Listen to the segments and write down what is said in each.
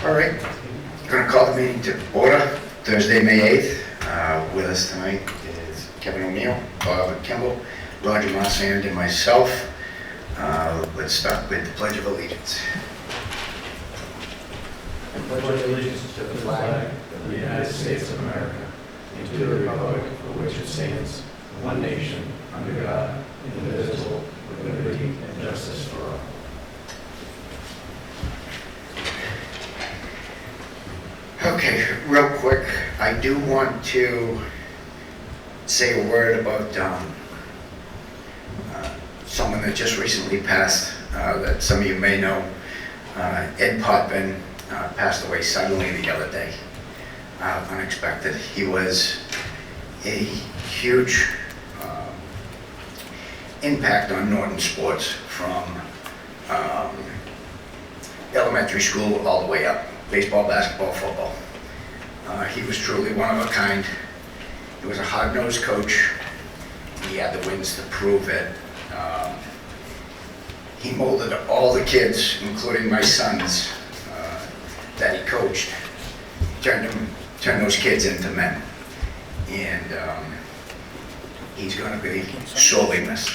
All right, going to call the meeting to order, Thursday, May 8th. With us tonight is Kevin O'Neill, Bob Kimball, Roger Marchand, and myself. Let's start with the Pledge of Allegiance. I pledge allegiance to the flag of the United States of America and to the republic for which it stands, one nation, under God, indivisible, with liberty and justice for all. Okay, real quick, I do want to say a word about someone that just recently passed, that some of you may know. Ed Potvin passed away suddenly the other day, unexpected. He was a huge impact on Norton sports from elementary school all the way up. Baseball, basketball, football. He was truly one of a kind. He was a hard-nosed coach. He had the wins to prove it. He molded all the kids, including my sons, that he coached, turned those kids into men. And he's going to be sorely missed.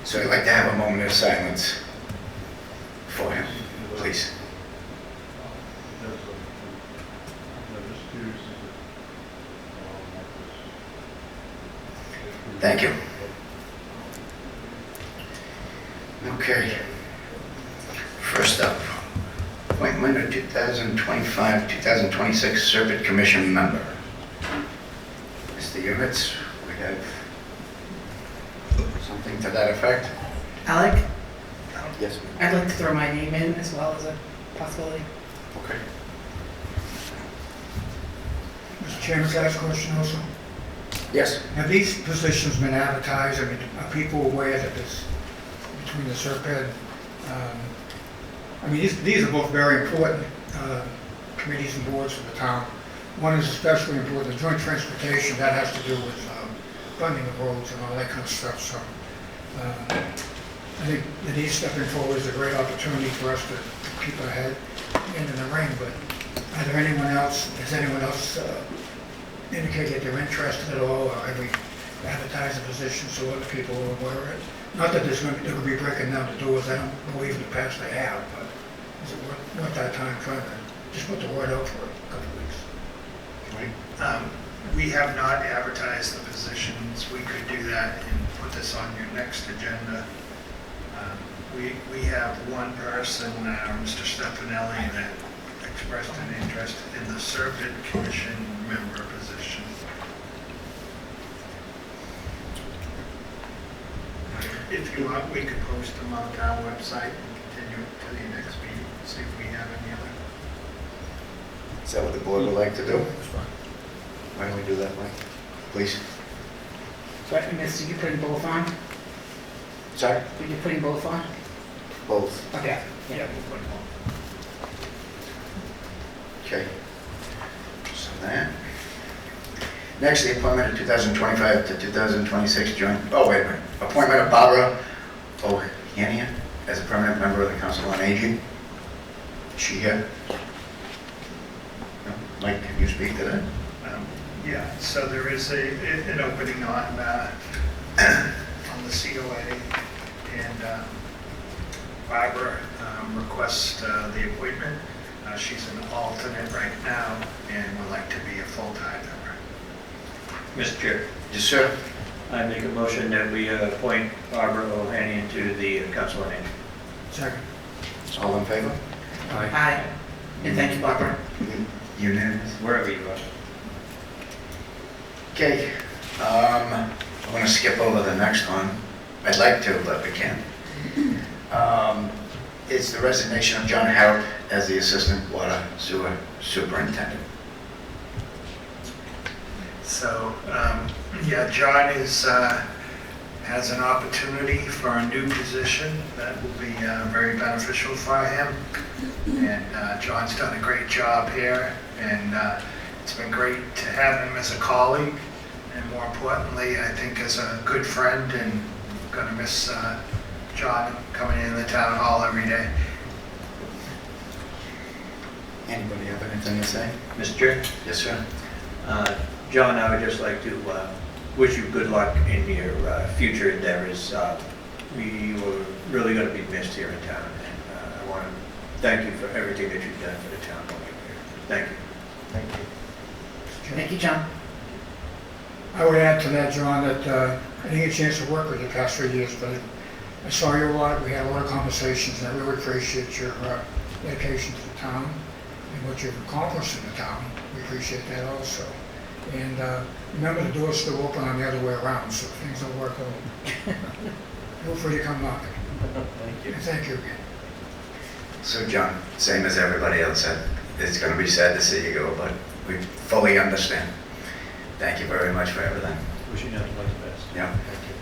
So I'd like to have a moment of silence for him, please. Thank you. Okay. First up, appointment of 2025-2026 Serpent Commission member. Mr. Yurvitz, we have something to that effect? Alec, Yes. I'd like to throw my name in as well as a possibility. Okay. Mr. Chairman, can I ask a question also? Yes. Have these positions been advertised? I mean, are people aware that this, between the SERPED, I mean, these are both very important committees and boards for the town. One is especially important, the joint transportation, that has to do with funding of roads and all that kind of stuff. So I think that he's stepping forward is a great opportunity for us to keep our head in the ring. But are there anyone else, has anyone else indicated they're interested at all, or have we advertised the position so other people are aware of it? Not that they're going to be breaking down the doors, I don't believe in the past they have, but is it worth that time trying to just put the word out for a couple of weeks? We have not advertised the positions. We could do that and put this on your next agenda. We have one person, Mr. Stefanelli, that expressed an interest in the Serpent Commission member position. If you want, we could post them on our website and continue it to the next meeting, see if we have any other. Is that what the board would like to do? Why don't we do that, Mike? Please. So I missed, are you putting both on? Sorry? Are you putting both on? Both. Okay. Yeah, we'll put them on. Okay. So that. Next, the appointment of 2025 to 2026 joint, oh, wait a minute. Appointment of Barbara Ohanian as a permanent member of the Council on Aging. Is she here? No? Mike, can you speak to that? Yeah, so there is an opening on the COA, and Barbara requests the appointment. She's an alternate right now and would like to be a full-time member. Mr. Chair, Yes, sir. I make a motion that we appoint Barbara Ohanian to the Council on Aging. Second. All in favor? Aye. And thank you, Barbara. Unanimous? Wherever you are. Okay. I'm going to skip over the next one. I'd like to, but we can't. It's the resignation of John Harrop as the Assistant Water Sewer Superintendent. So, yeah, John has an opportunity for a new position that will be very beneficial for him. And John's done a great job here, and it's been great to have him as a colleague, and more importantly, I think as a good friend, and going to miss John coming in the town hall every day. Anybody have anything to say? Mr. Chair? Yes, sir. John, I would just like to wish you good luck in your future endeavors. You are really going to be missed here in town, and I want to thank you for everything that you've done for the town while you're here. Thank you. Thank you. Thank you, John. I would add to that, John, that I didn't get a chance to work with you the past 3 years, but I saw you a lot, we had a lot of conversations, and I really appreciate your dedication to the town and what you've accomplished in the town. We appreciate that also. And remember, the door's still open on the other way around, so if things don't work out, feel free to come knocking. Thank you. And thank you again. So John, same as everybody else said, it's going to be sad to see you go, but we fully understand. Thank you very much for everything. Wishing you nothing but the best. Yeah. Thank you.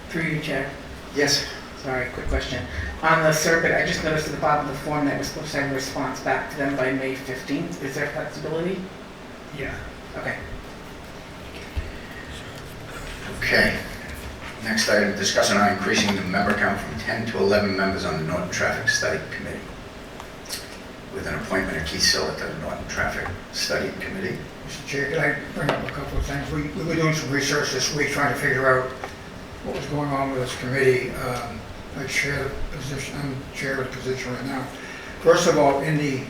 Through you, Chair. Yes. Sorry, quick question. On the Serpent, I just noticed at the bottom of the form that we're supposed to have a response back to them by May 15th. Is there flexibility? Yeah. Okay. Okay. Next item, discussion on increasing the member count from 10 to 11 members on the Norton Traffic Study Committee, with an appointment of Keith Silva to the Norton Traffic Study Committee. Mr. Chair, could I bring up a couple of things? We were doing some research this week trying to figure out what was going on with this committee. I chair the position, I'm chair of the position right now. First of all, in the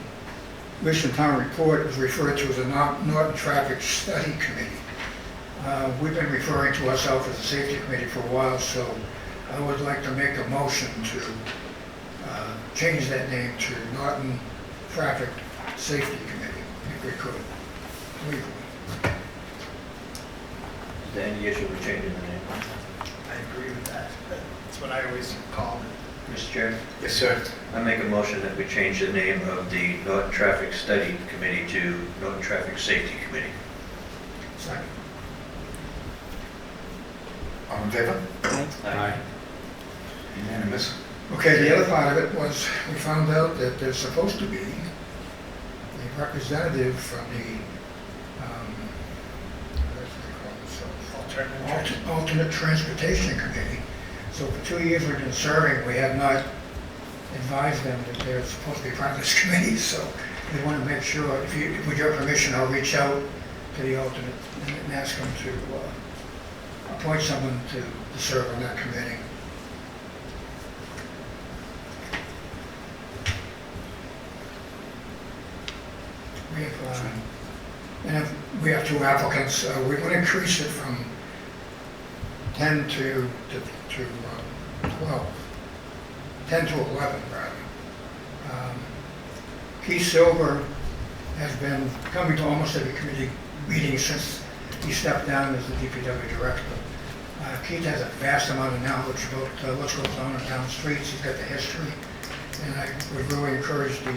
Richmond Town report, it was referred to as a Norton Traffic Study Committee. We've been referring to ourselves as a safety committee for a while, so I would like to make a motion to change that name to Norton Traffic Safety Committee, if we could, legally. Is there any issue with changing the name? I agree with that. That's what I always called it. Mr. Chair? Yes, sir. I make a motion that we change the name of the Norton Traffic Study Committee to Norton Traffic Safety Committee. Second. All in favor? Aye. Unanimous. Okay, the other part of it was, we found out that there's supposed to be a representative from the, what do they call themselves? Alternate Transportation Committee. So for 2 years we've been serving, we have not advised them that they're supposed to be part of this committee, so we want to make sure, with your permission, I'll reach out to the alternate and ask them to appoint someone to serve on that committee. We have two applicants. We want to increase it from 10 to 12, 10 to 11 rather. Keith Silver has been coming to almost every committee meeting since he stepped down as the DPW director. Keith has a vast amount of knowledge about what goes on in town streets. He's got the history, and I would really encourage the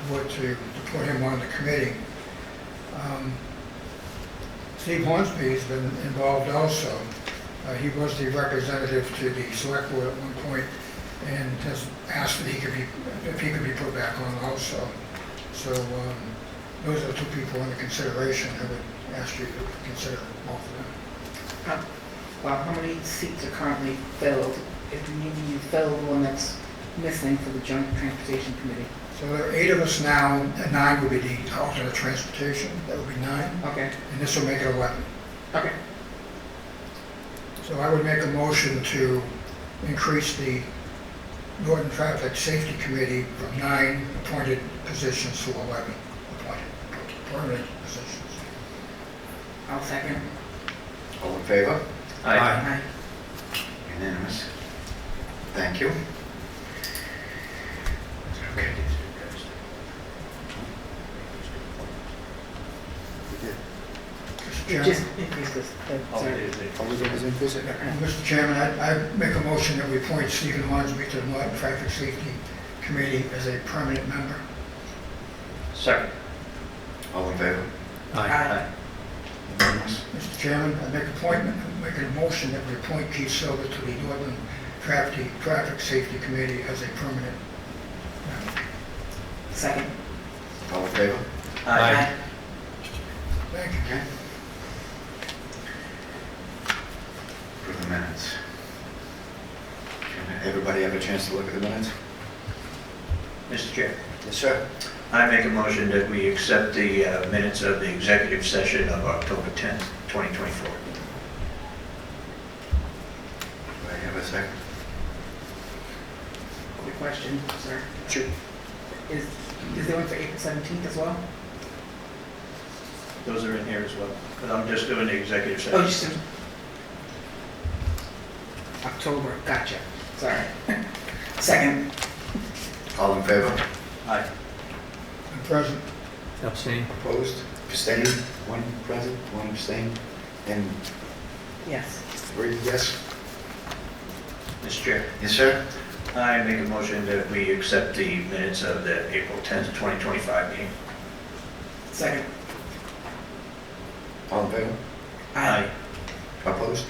board to put him on the committee. Steve Hornsby has been involved also. He was the representative to the select board at one point and has asked that if he could be put back on also. So those are the two people under consideration. I would ask you to consider both of them. Well, how many seats are currently filled? If maybe you fill the one that's missing for the Joint Transportation Committee. So there are 8 of us now, and 9 would be the alternate transportation. That would be 9, Okay, and this will make it 11. okay. So I would make a motion to increase the Norton Traffic Safety Committee from 9 appointed positions to 11 appointed permanent positions. I'll second. All in favor? Aye. Unanimous. Thank you. Okay. Mr. You Chairman, just increased this. Sorry. Mr. Chairman, I make a motion that we appoint Stephen Hornsby to the Norton Traffic Safety Committee as a permanent member. Second. All in favor? Aye. Unanimous. Mr. Chairman, I make a motion that we appoint Keith Silver to the Norton Traffic Safety Committee as a permanent member. Second. All in favor? Aye. Thank you. Okay. For the minutes. Can everybody have a chance to look at the minutes? Mr. Chair, Yes, sir. I make a motion that we accept the minutes of the executive session of October 10th, 2024. Do I have a second? Quick question, sir. Sure. Is there one for April 17th as well? Those are in here as well, but I'm just doing the executive Oh, session. just October, gotcha, sorry. Second, All in favor? Aye. I'm present. Abstain. Opposed? Abstained? One present, one abstained, and yes. 3 yes? Mr. Chair, Yes, sir. I make a motion that we accept the minutes of the April 10th, 2025 meeting. Second. All in favor? Opposed?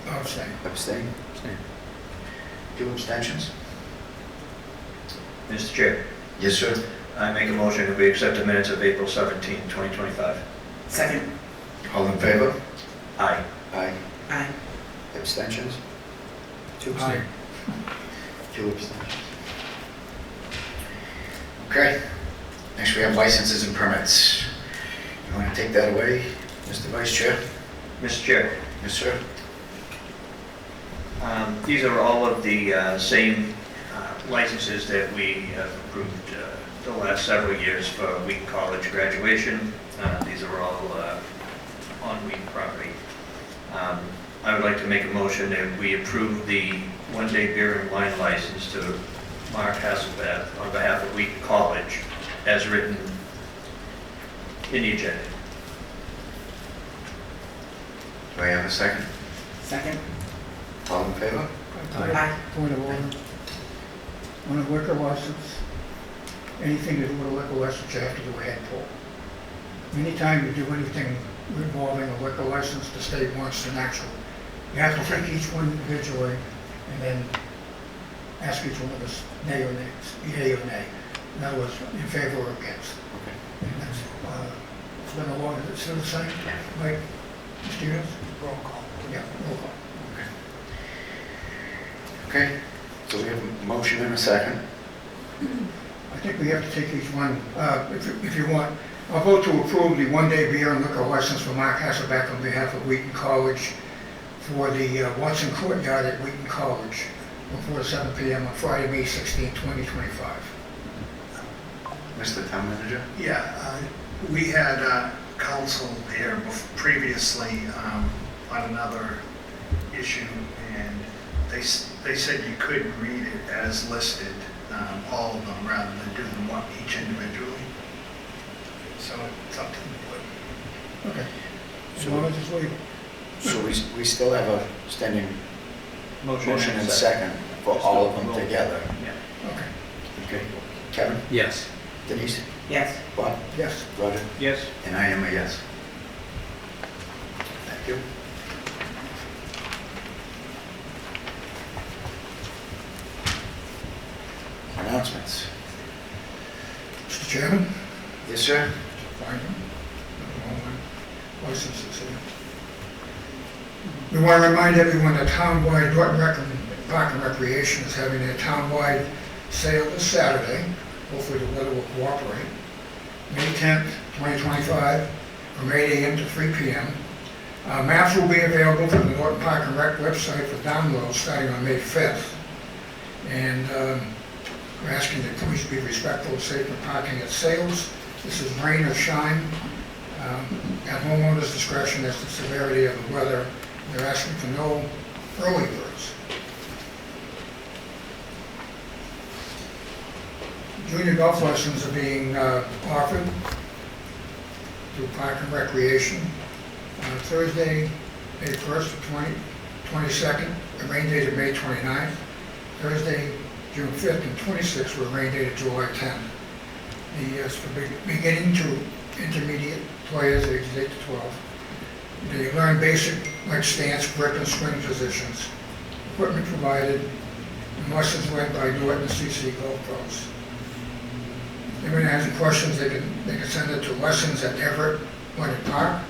I'll say. Abstained? Abstain. 2 abstentions? Mr. Chair, Yes, sir. I make a motion that we accept the minutes of April 17th, 2025. Second. All in favor? Aye. Aye. Aye. Abstentions? 2 Aye. abstentions. 2 abstentions. Okay. Next we have licenses and permits. You want to take that away, Mr. Vice Chair? Mr. Chair, Yes, sir. these are all of the same licenses that we have approved the last several years for Wheaton College graduation. These are all on Wheaton property. I would like to make a motion that we approve the one-day beer and wine license to Mark Hasselbath on behalf of Wheaton College as written in the agenda. Do I have a second? Second. All in favor? Aye. Point of order. On a liquor license, anything to do with a liquor license, you have to do a head poll. Anytime you do anything involving a liquor license, the state wants an actual. You have to take each one individually and then ask each one of us nay or nay, yea or nay. In other words, in favor or against. Okay. And that's, it's been a long, is it still the same? Yeah. Mike, Stevens? Roll call. Yeah, roll call. Okay, so we have a motion and a second. I think we have to take each one, if you want. I'll vote to approve the one-day beer and liquor license for Mark Hasselback on behalf of Wheaton College for the Watson Courtyard at Wheaton College from 4 to 7 p.m. on Friday, May 16, 2025. Mr. Town Manager? Yeah, we had counsel here previously on another issue, and they said you could read it as listed, all of them, rather than do them one each individually. So it's up to the board. Okay. So why don't we just wait? So we still have a standing motion and second. second for all of them together. Yeah. Okay. Okay. Kevin? Yes. Denise? Yes. Bob? Yes. Roger? Yes. And I am a yes. Thank you. Announcements. Mr. Chairman? Yes, sir. Fine. Licenses here. We want to remind everyone that townwide Park and Recreation is having their townwide sale this Saturday. Hopefully the weather will cooperate. May 10th, 2025, from 8 a.m. to 3 p.m. Maps will be available from the Norton Park and Rec website for download starting on May 5th. And we're asking that please be respectful of safe and parking at sales. This is rain or shine. At homeowners' discretion as to the severity of the weather. They're asking for no early birds. Junior golf lessons are being offered through Park and Recreation. Thursday, May 1st to 22nd, the rain date of May 29th. Thursday, June 5th and 26th were rain date of July 10th. It's for beginning to intermediate players ages 8 to 12. They learn basic like stance, grip, and swing positions. Equipment provided, and lessons led by Norton CC Golf Pros. If anyone has any questions, they can send it to lessons@Everett Park.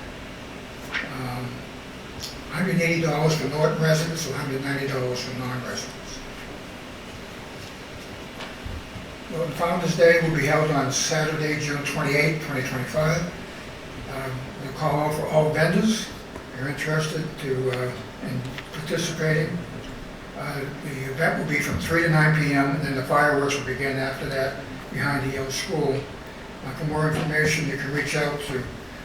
$180 for Norton residents, $190 for non-residents. Norton Founder's Day will be held on Saturday, June 28, 2025. We'll call out for all vendors who are interested in participating. The event will be from 3 to 9 p.m. and then the fireworks will begin after that behind the old school. For more information, you can reach out to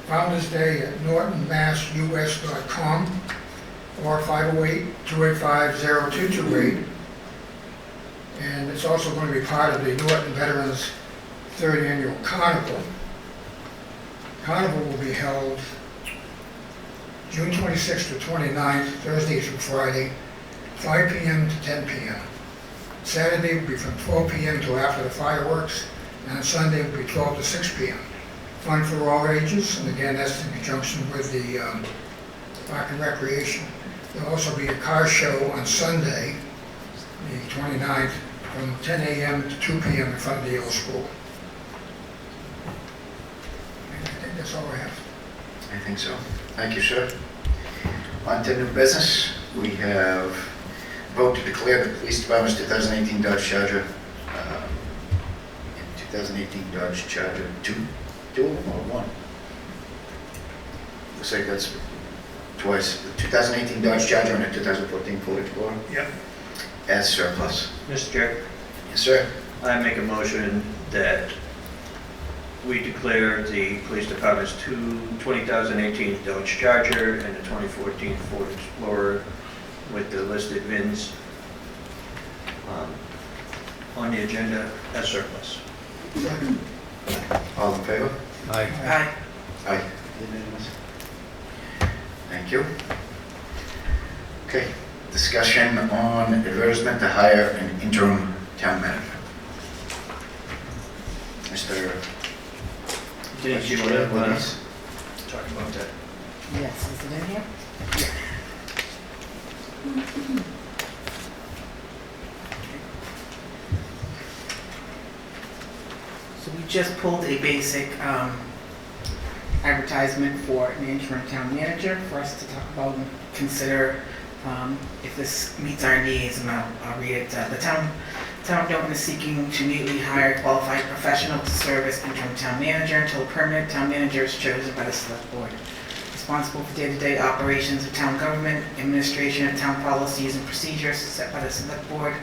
Founders Day at nortonmassus.com or 508-285-0228. And it's also going to be part of the Norton Veterans Third Annual Carnival. Carnival will be held June 26th to 29th, Thursday through Friday, 5 p.m. to 10 p.m. Saturday will be from 12 p.m. till after the fireworks, and on Sunday will be 12 to 6 p.m. Fun for all ages, and again, that's in conjunction with the Park and Recreation. There'll also be a car show on Sunday, the 29th, from 10 a.m. to 2 p.m. in front of the old school. And I think that's all I have. I think so. Thank you, sir. On to new business. We have vote to declare the police department's 2018 Dodge Charger, 2018 Dodge Charger two of them or one? Looks like that's twice. The 2018 Dodge Charger and the 2014 Ford Explorer Yep. as surplus. Mr. Chair, Yes, sir. I make a motion that we declare the police department's 2018 Dodge Charger and the 2014 Ford Explorer with the listed VINs on the agenda as surplus. All in favor? Aye. Aye. Aye. Unanimous. Thank you. Okay, discussion on advertisement to hire an interim town manager. Mr. Denise, you want to talk about that? Yes, is it in here? So we just pulled a basic advertisement for an interim town manager for us to talk about and consider if this meets our needs, and I'll read it. The town of Norton is seeking to immediately hire a qualified professional to serve as interim town manager until a permanent town manager is chosen by the select board. Responsible for day-to-day operations of town government, administration of town policies and procedures set by the select board,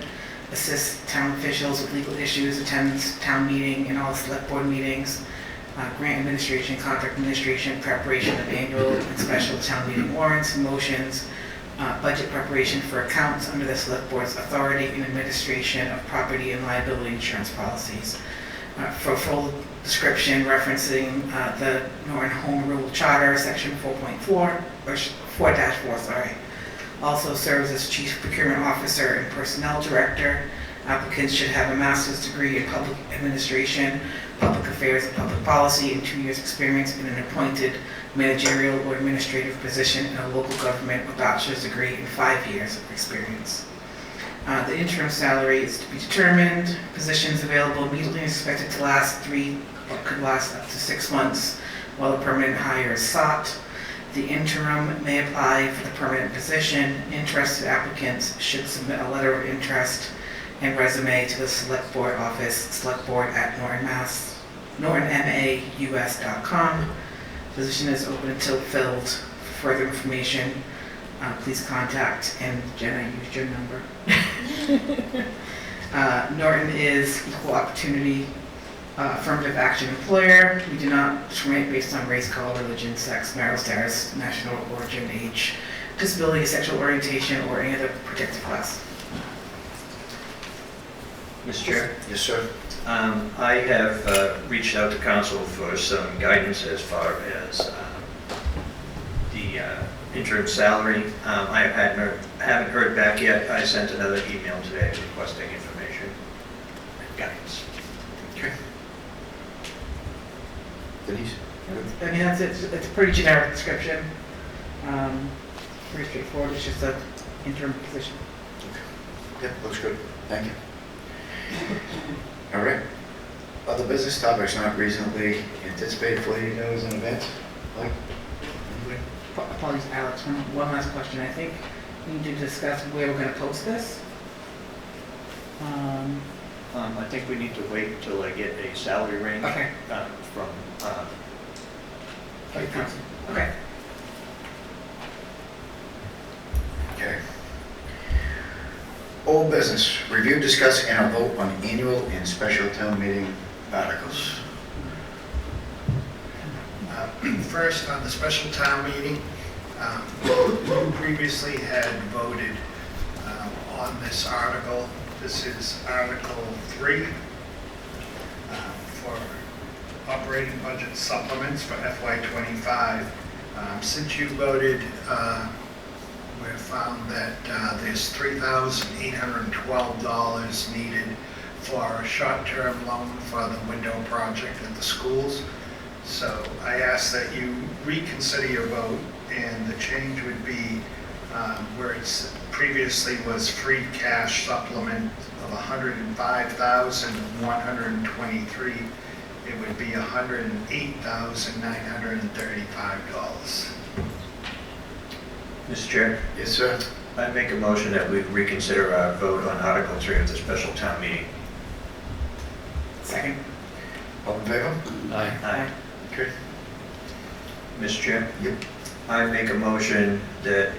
assists town officials with legal issues, attends town meeting and all select board meetings, grant administration, contract administration, preparation of annual and special town meeting warrants and motions, budget preparation for accounts under the select board's authority and administration of property and liability insurance policies. For full description referencing the Norton Home Rule Charter, section 4.4, or 4-4, sorry. Also serves as Chief Procurement Officer and Personnel Director. Applicants should have a master's degree in public administration, public affairs, and public policy, and 2 years' experience in an appointed managerial or administrative position in a local government with a bachelor's degree and 5 years of experience. The interim salary is to be determined. Positions available immediately and expected to last 3 or could last up to 6 months while a permanent hire is sought. The interim may apply for the permanent position. Interested applicants should submit a letter of interest and resume to the select board office, selectboard@nortonmaus.com. Position is open until filled. For further information, please contact, and Jen, I used your number. Norton is equal opportunity affirmative action employer. We do not discriminate based on race, color, religion, sex, marital status, national origin, age, disability, sexual orientation, or any other protected class. Mr. Chair? Yes, sir. I have reached out to council for some guidance as far as the interim salary. I haven't heard back yet. I sent another email today requesting information and guidance. Okay. Denise? I mean, it's a pretty generic description. Pretty straightforward. It's just an interim position. Yeah, looks good. Thank you. All right. Other business topics not reasonably anticipated for you guys in advance? Like? Anybody? Apologies, Alex. One last question. I think we need to discuss where we're going to post this. I think we need to wait until I get a salary range Okay. from, Okay. Okay. Old business, review, discuss, and a vote on annual and special town meeting articles. First, on the special town meeting, you previously had voted on this article. This is Article 3 for operating budget supplements for FY25. Since you voted, we found that there's $3,812 needed for a short-term loan for the window project at the schools. So I ask that you reconsider your vote, and the change would be where it's previously was free cash supplement of $105,123. It would be $108,935. Mr. Chair, Yes, sir. I make a motion that we reconsider our vote on Article 3 of the special town meeting. Second. All in favor? Aye. Okay. Mr. Chair? Yep. I make a motion that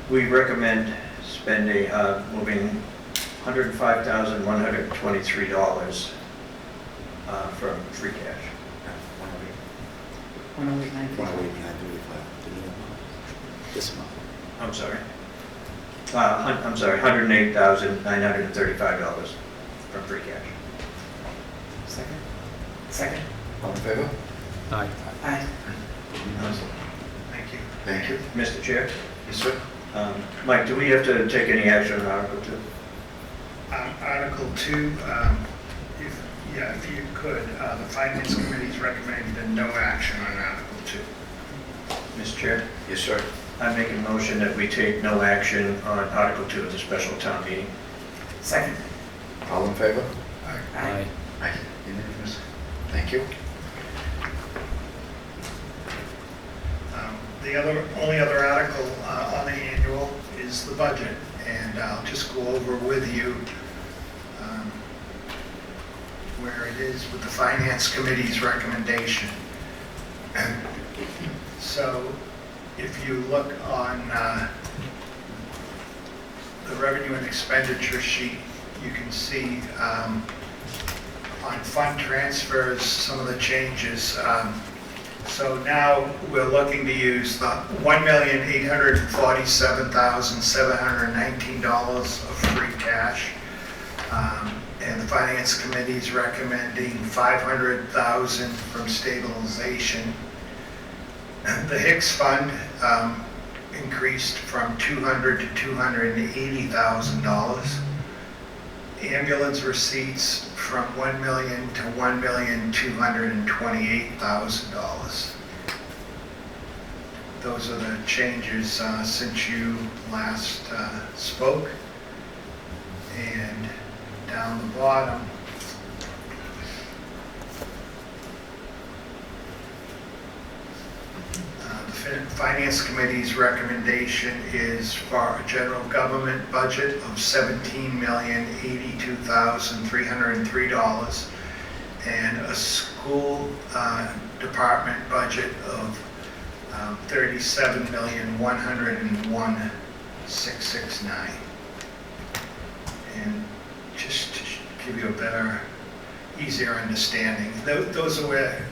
we recommend spending, moving $105,123 from free cash. 108,935. This amount. I'm sorry. I'm sorry, $108,935 from free cash. Second. Second. All in favor? Aye. Aye. Thank you. Thank you. Mr. Chair? Yes, sir. Mike, do we have to take any action on Article 2? Article 2, if you could, the Finance Committee is recommending no action on Article 2. Mr. Chair? Yes, sir. I make a motion that we take no action on Article 2 of the special town meeting. Second. All in favor? Aye. Aye. Unanimous. Thank you. The only other article on the annual is the budget, and I'll just go over with you where it is with the Finance Committee's recommendation. So if you look on the revenue and expenditure sheet, you can see on fund transfers some of the changes. So now we're looking to use the $1,847,719 of free cash. And the Finance Committee is recommending $500,000 from stabilization. The Hicks Fund increased from $200,000 to $280,000. Ambulance receipts from $1 million to $1,228,000. Those are the changes since you last spoke. And down the bottom, the Finance Committee's recommendation is for a general government budget of $17,082,303 and a school department budget of $37,101,669. And just to give you a better, easier understanding, those are where,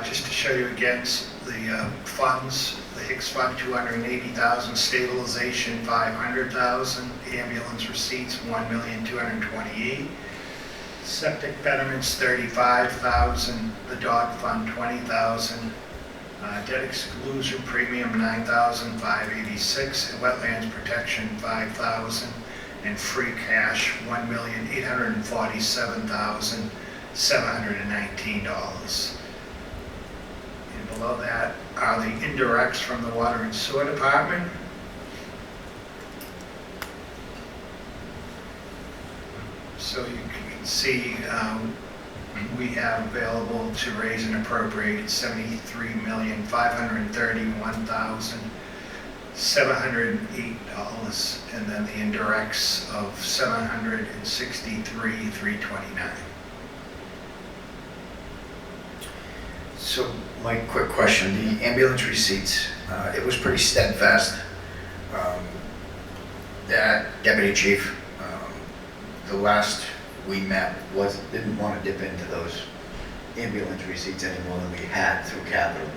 just to show you again, the funds, the Hicks Fund, $280,000, stabilization, $500,000, ambulance receipts, $1,228,000, septic betterments, $35,000, the dog fund, $20,000, debt exclusion premium, $9,586, and wetlands protection, $5,000, and free cash, $1,847,719. And below that are the indirects from the Water and Sewer Department. So you can see we have available to raise and appropriate $73,531,600 $708, and then the indirects of $763,329. So, my quick question, the ambulance receipts, it was pretty steadfast. That deputy chief, the last we met, didn't want to dip into those ambulance receipts any more than we had through capital.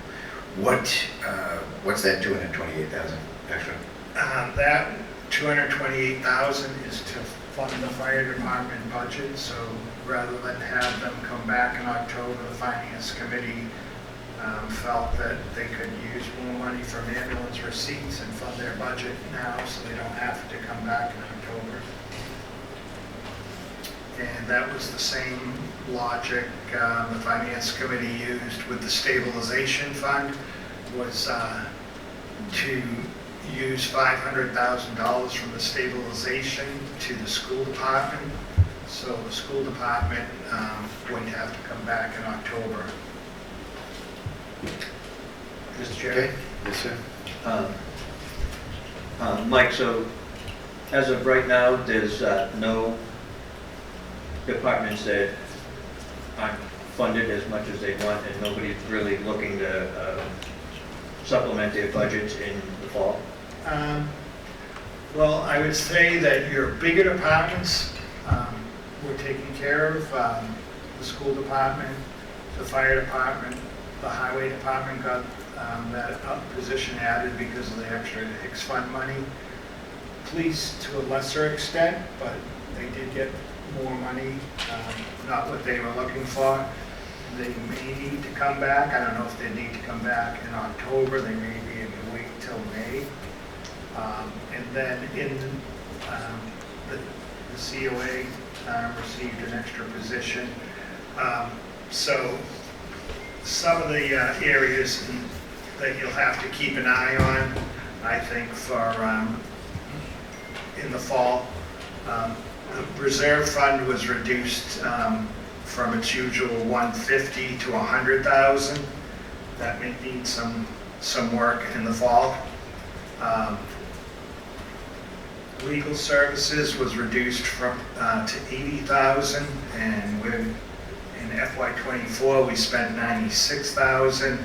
What's that 228,000 extra? That $228,000 is to fund the fire department budget, so rather than have them come back in October, the finance committee felt that they could use more money from ambulance receipts and fund their budget now, so they don't have to come back in October. And that was the same logic the finance committee used with the stabilization fund, was to use $500,000 from the stabilization to the school department. So the school department wouldn't have to come back in October. Mr. Chair? Okay, yes, sir. Mike, so as of right now, there's no departments that aren't funded as much as they want, and nobody's really looking to supplement their budgets in the fall? Well, I would say that your bigger departments were taken care of. The school department, the fire department, the highway department got that position added because of the extra Hicks Fund money. Police to a lesser extent, but they did get more money, not what they were looking for. They may need to come back. I don't know if they need to come back in October. They may be able to wait till May. And then in the COA received an extra position. So some of the areas that you'll have to keep an eye on, I think, for in the fall. The reserve fund was reduced from its usual 150 to 100,000. That may need some work in the fall. Legal services was reduced from to 80,000, and in FY24 we spent 96,000.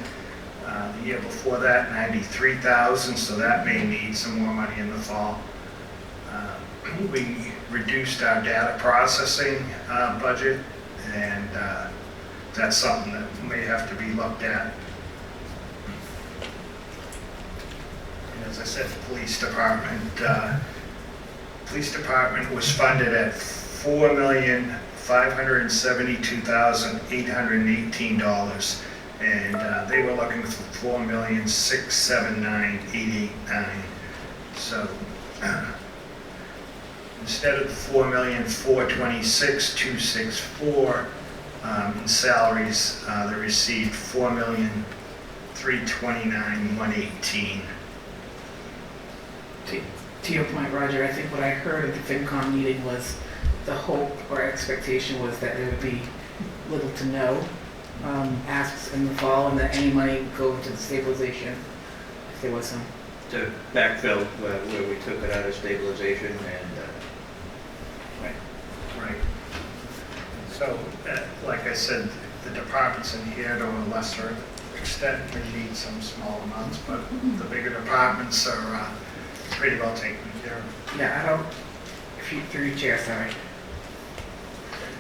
The year before that, 93,000. So that may need some more money in the fall. We reduced our data processing budget, and that's something that may have to be looked at. And as I said, the police department was funded at $4,572,818, and they were looking for $4,679,889. So instead of the $4,426,264 in salaries, they received $4,329,118. To your point, Roger, I think what I heard at the FinCom meeting was the hope or expectation was that there would be little to no asks in the fall, and that any money would go into the stabilization if there was some. To backfill where we took it out of stabilization and... Right. So, like I said, the departments in here to a lesser extent may need some small amounts, but the bigger departments are pretty well taken care of. Yeah, I don't, through your chair, sorry.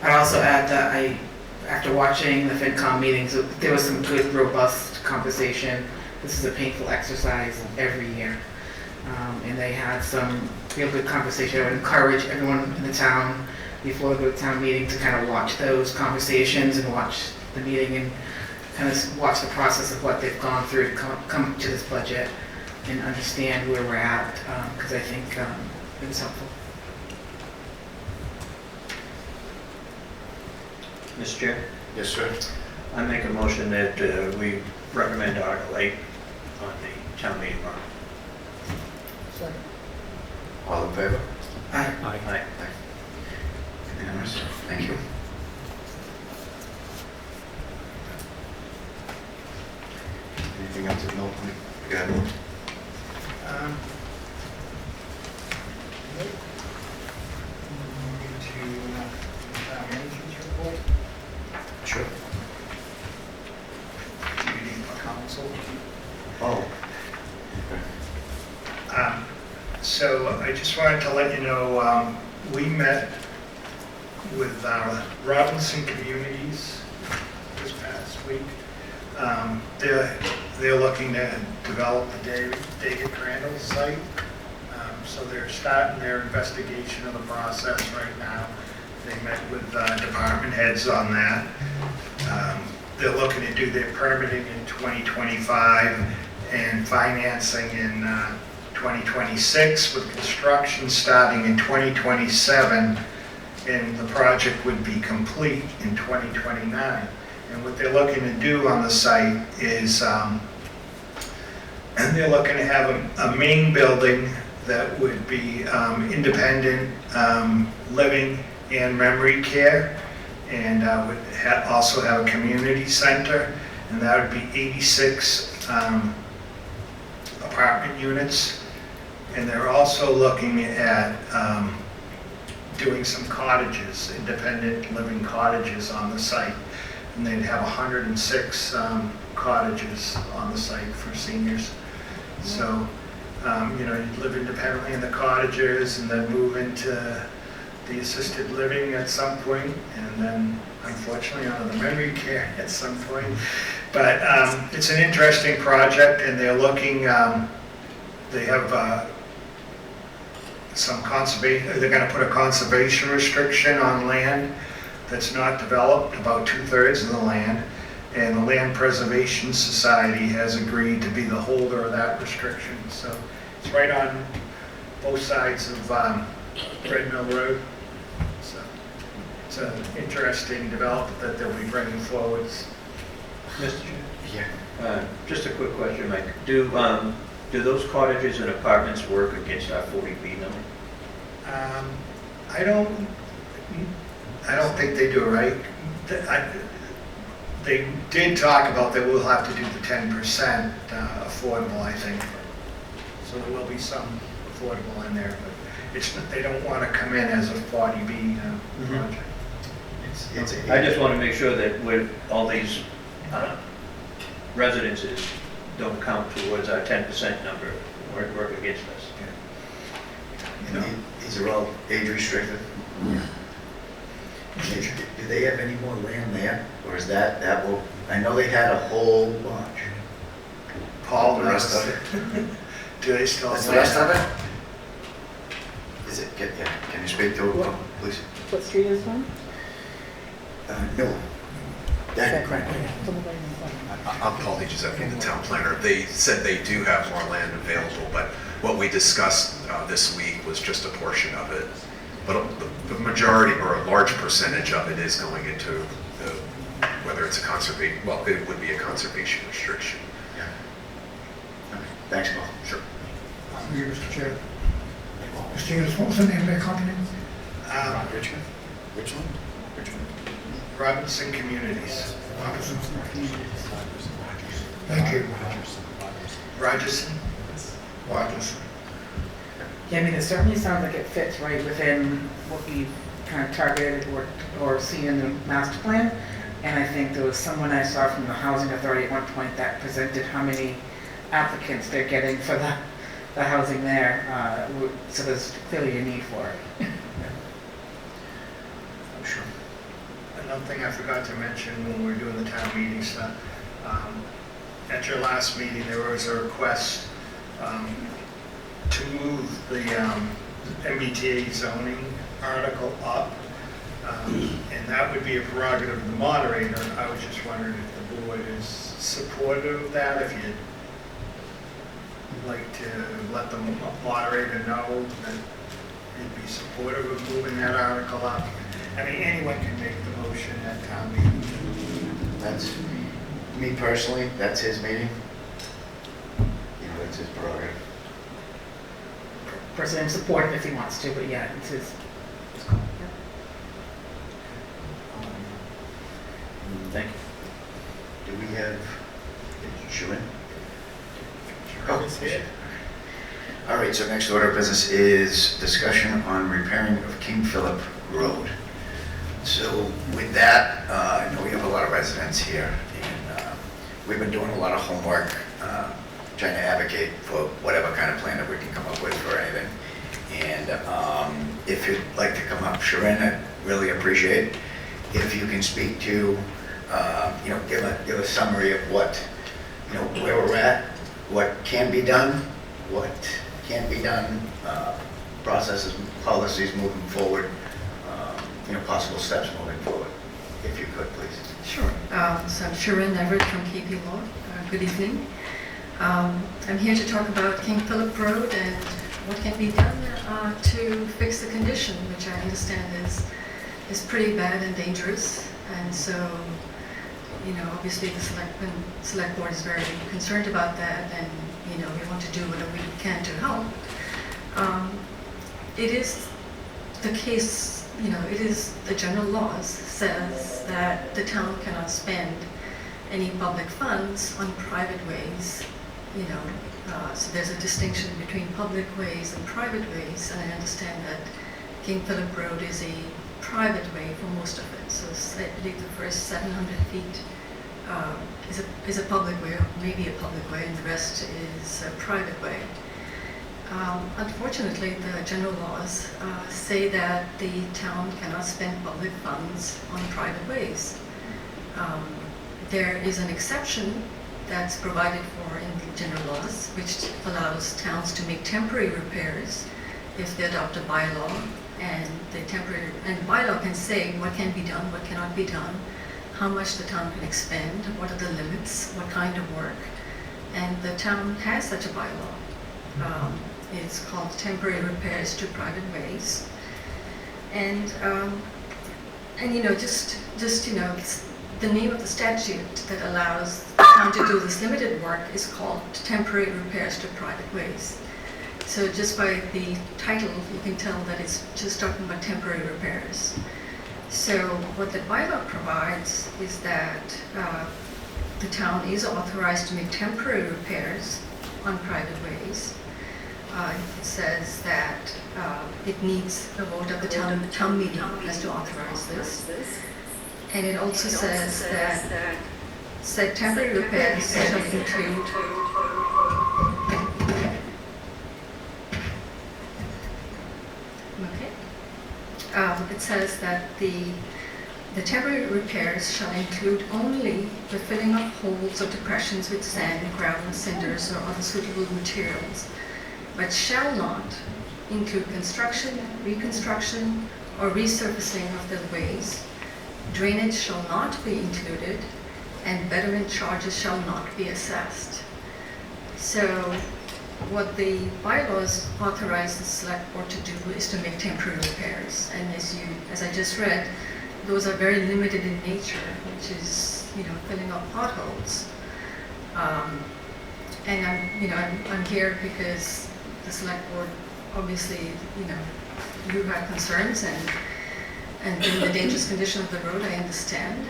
I'd also add that after watching the FinCom meetings, there was some good, robust conversation. This is a painful exercise every year. And they had some real good conversation. I would encourage everyone in the town, before the town meeting, to kind of watch those conversations and watch the meeting and kind of watch the process of what they've gone through to come to this budget and understand where we're at, because I think it was helpful. Mr. Chair? Yes, sir. I make a motion that we recommend Article 8 on the town meeting warrant. Second. All in favor? Aye. Aye. Unanimous. Thank you. Anything else at Milton? Go ahead. Um, Sure. Meeting for council. Oh. So I just wanted to let you know, we met with Robinson Communities this past week. They're looking to develop the David Crandall site. So they're starting their investigation of the process right now. They met with department heads on that. They're looking to do their permitting in 2025 and financing in 2026, with construction starting in 2027, and the project would be complete in 2029. And what they're looking to do on the site is, and they're looking to have a main building that would be independent living and memory care, and would also have a community center, and that would be 86 apartment units. And they're also looking at doing some cottages, independent living cottages on the site. And they'd have 106 cottages on the site for seniors. So, you'd live independently in the cottages and then move into the assisted living at some point, and then unfortunately onto the memory care at some point. But it's an interesting project, and they're looking, they have some conservation, they're going to put a conservation restriction on land that's not developed, about 2/3 of the land, and the Land Preservation Society has agreed to be the holder of that restriction. So it's right on both sides of Red Mill Road. So it's an interesting development that they'll be bringing forward. Mr. Chair? Yeah. Just a quick question, Mike. Do those cottages and apartments work against our 40B number? I don't think they do, right? They did talk about they will have to do the 10% affordable, I think. So there will be some affordable in there, but they don't want to come in as a 40B project. I just want to make sure that with all these residences don't count towards our 10% number or work against us. And these are all age restricted? Do they have any more land there, or is that will, I know they had a whole bunch. Paul, The rest of it? Do they still have That's the rest of it? Is it, can you speak to it, please? What street is one? No. That, I'm Paul DiGiuseppe, the town planner. They said they do have more land available, but what we discussed this week was just a portion of it. But the majority, or a large percentage of it, is going into whether it's a conservation, well, it would be a conservation restriction. yeah. Okay. Thanks, Paul. Sure. Thank you, Mr. Chair. Mr. Hughes, what was the name of that company? Richmond? Which one? Richmond. Robinson Communities. Robinson. Thank you. Rogerson? Rogers. Yeah, I mean, it certainly sounds like it fits right within what we've kind of targeted or seen in the master plan. And I think there was someone I saw from the Housing Authority at one point that presented how many applicants they're getting for the housing there. So there's clearly a need for it. I'm sure. Another thing I forgot to mention when we were doing the town meeting stuff, at your last meeting, there was a request to move the MBTA zoning article up, and that would be a prerogative of the moderator. I was just wondering if the board is supportive of that, if you'd like to let the moderator know that you'd be supportive of moving that article up. I mean, anyone can make the motion at town meeting. That's, me personally, that's his meeting. That's his prerogative. Personally, I'm supportive if he wants to, but yeah, it's his call. Thank you. Do we have, Sharon? Oh, yeah. All right, so next order of business is discussion on repairing of King Philip Road. So with that, I know we have a lot of residents here. And we've been doing a lot of homework, trying to advocate for whatever kind of plan that we can come up with for anything. And if you'd like to come up, Sharon, I'd really appreciate if you can speak to, give a summary of what, where we're at, what can be done, what can't be done, processes, policies moving forward, possible steps moving forward, if you could, please. Sure. So I'm Sharon Everett from KP Law. Good evening. I'm here to talk about King Philip Road and what can be done to fix the condition, which I understand is pretty bad and dangerous. And so, obviously the select board is very concerned about that, and we want to do whatever we can to help. It is the case. It is the general laws says that the town cannot spend any public funds on private ways. So there's a distinction between public ways and private ways, and I understand that King Philip Road is a private way for most of it. So I believe the first 700 feet is a public way, or maybe a public way, and the rest is a private way. Unfortunately, the general laws say that the town cannot spend public funds on private ways. There is an exception that's provided for in the general laws, which allows towns to make temporary repairs if they adopt a bylaw, and the bylaw can say what can be done, what cannot be done, how much the town can expend, what are the limits, what kind of work, and the town has such a bylaw. It's called Temporary Repairs to Private Ways, and the name of the statute that allows the town to do this limited work is called Temporary Repairs to Private Ways. So just by the title, you can tell that it's just talking about temporary repairs. So what the bylaw provides is that the town is authorized to make temporary repairs on private ways. It says that it needs a vote of the town meeting has to authorize this. And it also says that said temporary repairs shall include it says that the temporary repairs shall include only the filling of holes or depressions with sand, gravel, cinders, or other suitable materials, but shall not include construction, reconstruction, or resurfacing of the ways. Drainage shall not be included, and betterment charges shall not be assessed. So what the bylaws authorize the select board to do is to make temporary repairs. And as I just read, those are very limited in nature, which is, filling up potholes. And I'm here because the select board, obviously, you have concerns, and given the dangerous condition of the road, I understand.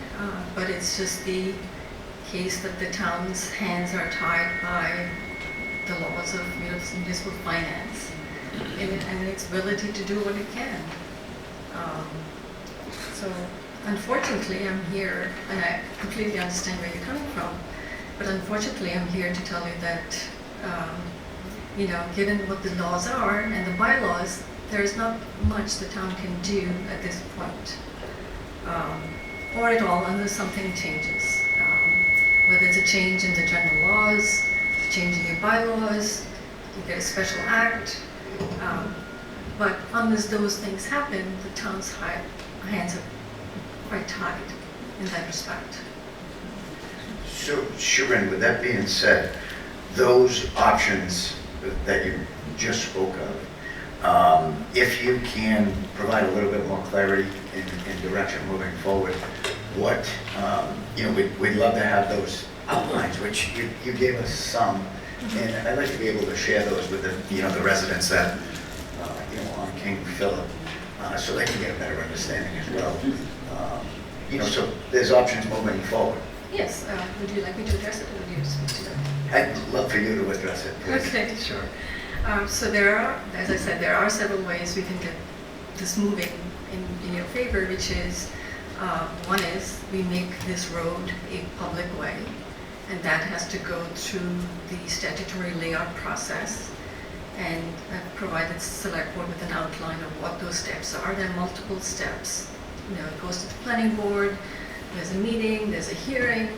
But it's just the case that the town's hands are tied by the laws of municipal finance and its ability to do what it can. So unfortunately, I'm here, and I completely understand where you're coming from, but unfortunately, I'm here to tell you that, given what the laws are and the bylaws, there's not much the town can do at this point, or at all unless something changes. Whether it's a change in the general laws, changing your bylaws, you get a special act, but unless those things happen, the town's hands are quite tied in that respect. So, Sharon, with that being said, those options that you just spoke of, if you can provide a little bit more clarity in direction moving forward, what, we'd love to have those outlines, which you gave us some, and I'd like to be able to share those with the residents that, on King Philip, so they can get a better understanding as well. So there's options moving forward. Yes, would you like me to address it, or would you speak to that? I'd love for you to address it, please. Okay, sure. So there are, as I said, there are several ways we can get this moving in your favor, which is One is we make this road a public way, and that has to go through the statutory layout process. And I've provided select board with an outline of what those steps are. There are multiple steps. It goes to the planning board, there's a meeting, there's a hearing,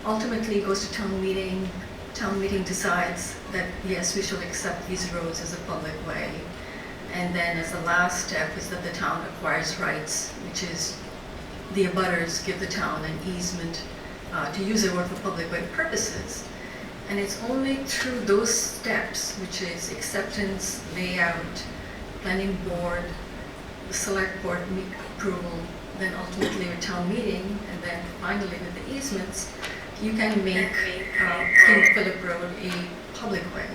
ultimately it goes to town meeting. Town meeting decides that, yes, we should accept these roads as a public way. And then as the last step is that the town acquires rights, which is the abutters give the town an easement to use the road for public way purposes. And it's only through those steps, which is acceptance, layout, planning board, the select board approval, then ultimately a town meeting, and then finally with the easements, you can make King Philip Road a public way.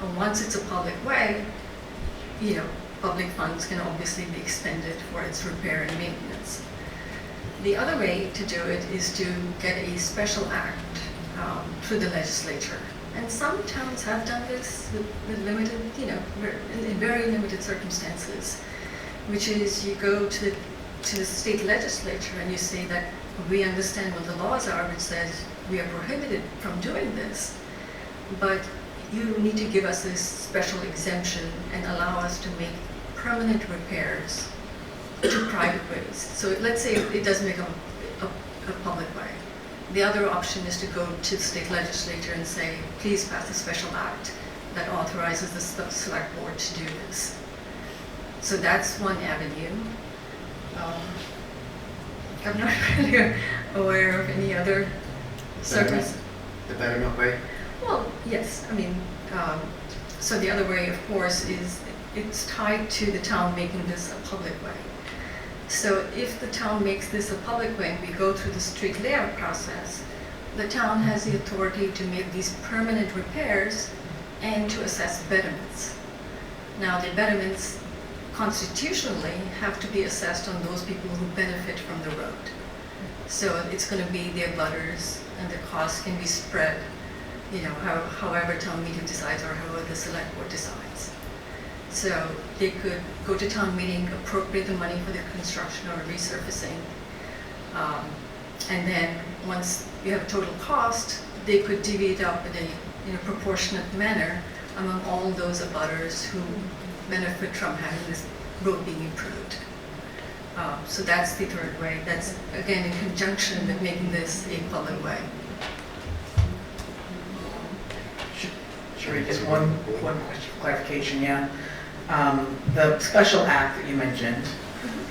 And once it's a public way, public funds can obviously be expended for its repair and maintenance. The other way to do it is to get a special act through the legislature. And some towns have done this with limited, in very limited circumstances, which is you go to the state legislature and you say that we understand what the laws are, which says we are prohibited from doing this, but you need to give us this special exemption and allow us to make permanent repairs to private ways. So let's say it does make a public way. The other option is to go to the state legislature and say, please pass a special act that authorizes the select board to do this. So that's one avenue. I'm not really aware of any other circumstances. The betterment way? Well, yes. So the other way, of course, is it's tied to the town making this a public way. So if the town makes this a public way and we go through the street layout process, the town has the authority to make these permanent repairs and to assess betterments. Now, the betterments constitutionally have to be assessed on those people who benefit from the road. So it's going to be the abutters, and the cost can be spread, however town meeting decides or however the select board decides. So they could go to town meeting, appropriate the money for the construction or resurfacing, and then once you have a total cost, they could divvy it up in a proportionate manner among all those abutters who benefit from having this road being improved. So that's the third way. That's, again, in conjunction with making this a public way. Sheree, just one question, clarification, yeah. The special act that you mentioned,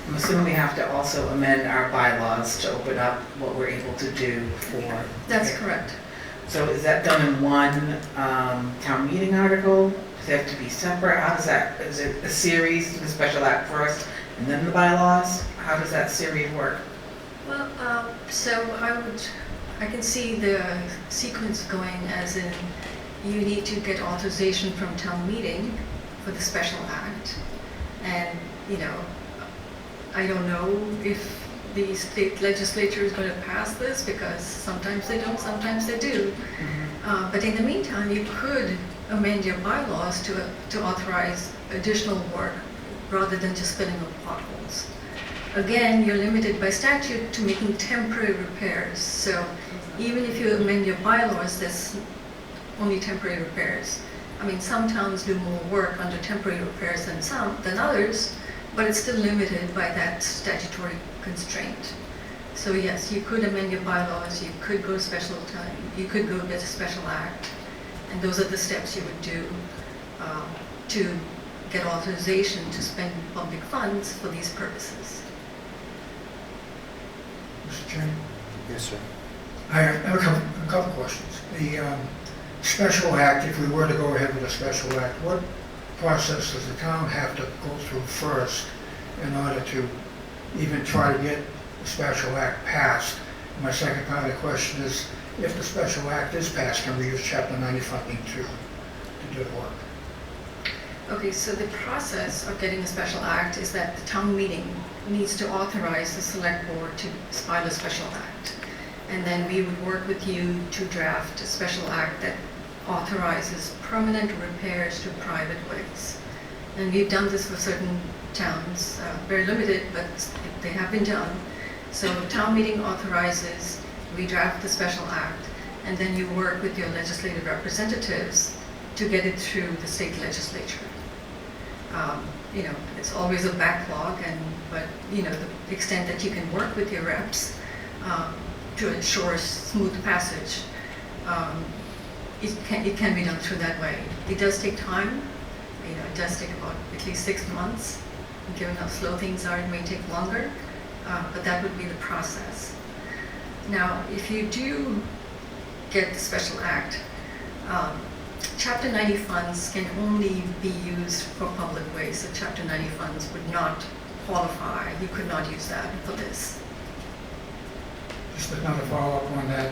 I'm assuming we have to also amend our bylaws to open up what we're able to do for... That's correct. So is that done in one town meeting article? Does it have to be separate? How does that, is it a series, the special act first, and then the bylaws? How does that series work? Well, so I can see the sequence going as in you need to get authorization from town meeting for the special act. And, I don't know if the state legislature is going to pass this because sometimes they don't, sometimes they do. But in the meantime, you could amend your bylaws to authorize additional work rather than just filling up potholes. Again, you're limited by statute to making temporary repairs. So even if you amend your bylaws, there's only temporary repairs. Some towns do more work under temporary repairs than others, but it's still limited by that statutory constraint. So yes, you could amend your bylaws, you could go to special time, you could go get a special act, and those are the steps you would do to get authorization to spend public funds for these purposes. Mr. Chairman? Yes, sir. I have a couple questions. The special act, if we were to go ahead with a special act, what process does the town have to go through first in order to even try to get the special act passed? My second part of the question is, if the special act is passed, can we use Chapter 90 funding to do the work? Okay, so the process of getting a special act is that the town meeting needs to authorize the select board to file a special act. And then we would work with you to draft a special act that authorizes permanent repairs to private ways. And we've done this for certain towns, very limited, but they have been done. So town meeting authorizes, we draft the special act, and then you work with your legislative representatives to get it through the state legislature. You know, it's always a backlog, but you know, the extent that you can work with your reps to ensure smooth passage, it can be done through that way. It does take time. You know, it does take about at least 6 months. Given how slow things are, it may take longer, but that would be the process. Now, if you do get the special act, Chapter 90 funds can only be used for public ways, so Chapter 90 funds would not qualify. You could not use that for this. Just another follow-up on that.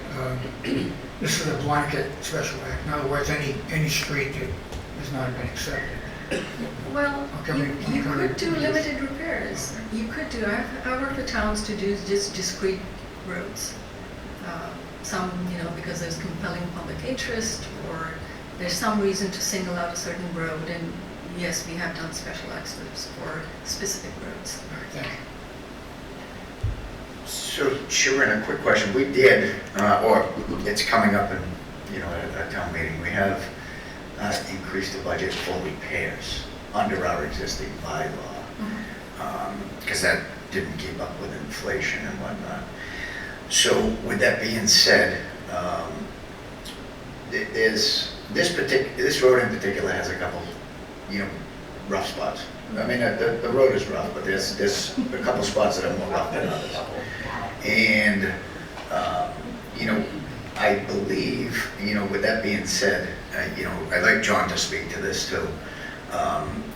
This is a blanket special act. In other words, any street that has not been accepted. Well, Okay, you okay. could do limited repairs. You could do, I work with towns to do just discrete roads. Some, you know, because there's compelling public interest, or there's some reason to single out a certain road, and yes, we have done special acts for specific roads. All right, thank you. So, Sharon, a quick question. We did, or it's coming up in, you know, at a town meeting, we have increased the budget for repairs under our existing bylaw, because that didn't keep up with inflation and whatnot. So, with that being said, this road in particular has a couple, you know, rough spots. I mean, the road is rough, but there's a couple spots that are more rough than others. And, you know, I believe, you know, with that being said, you know, I'd like John to speak to this too,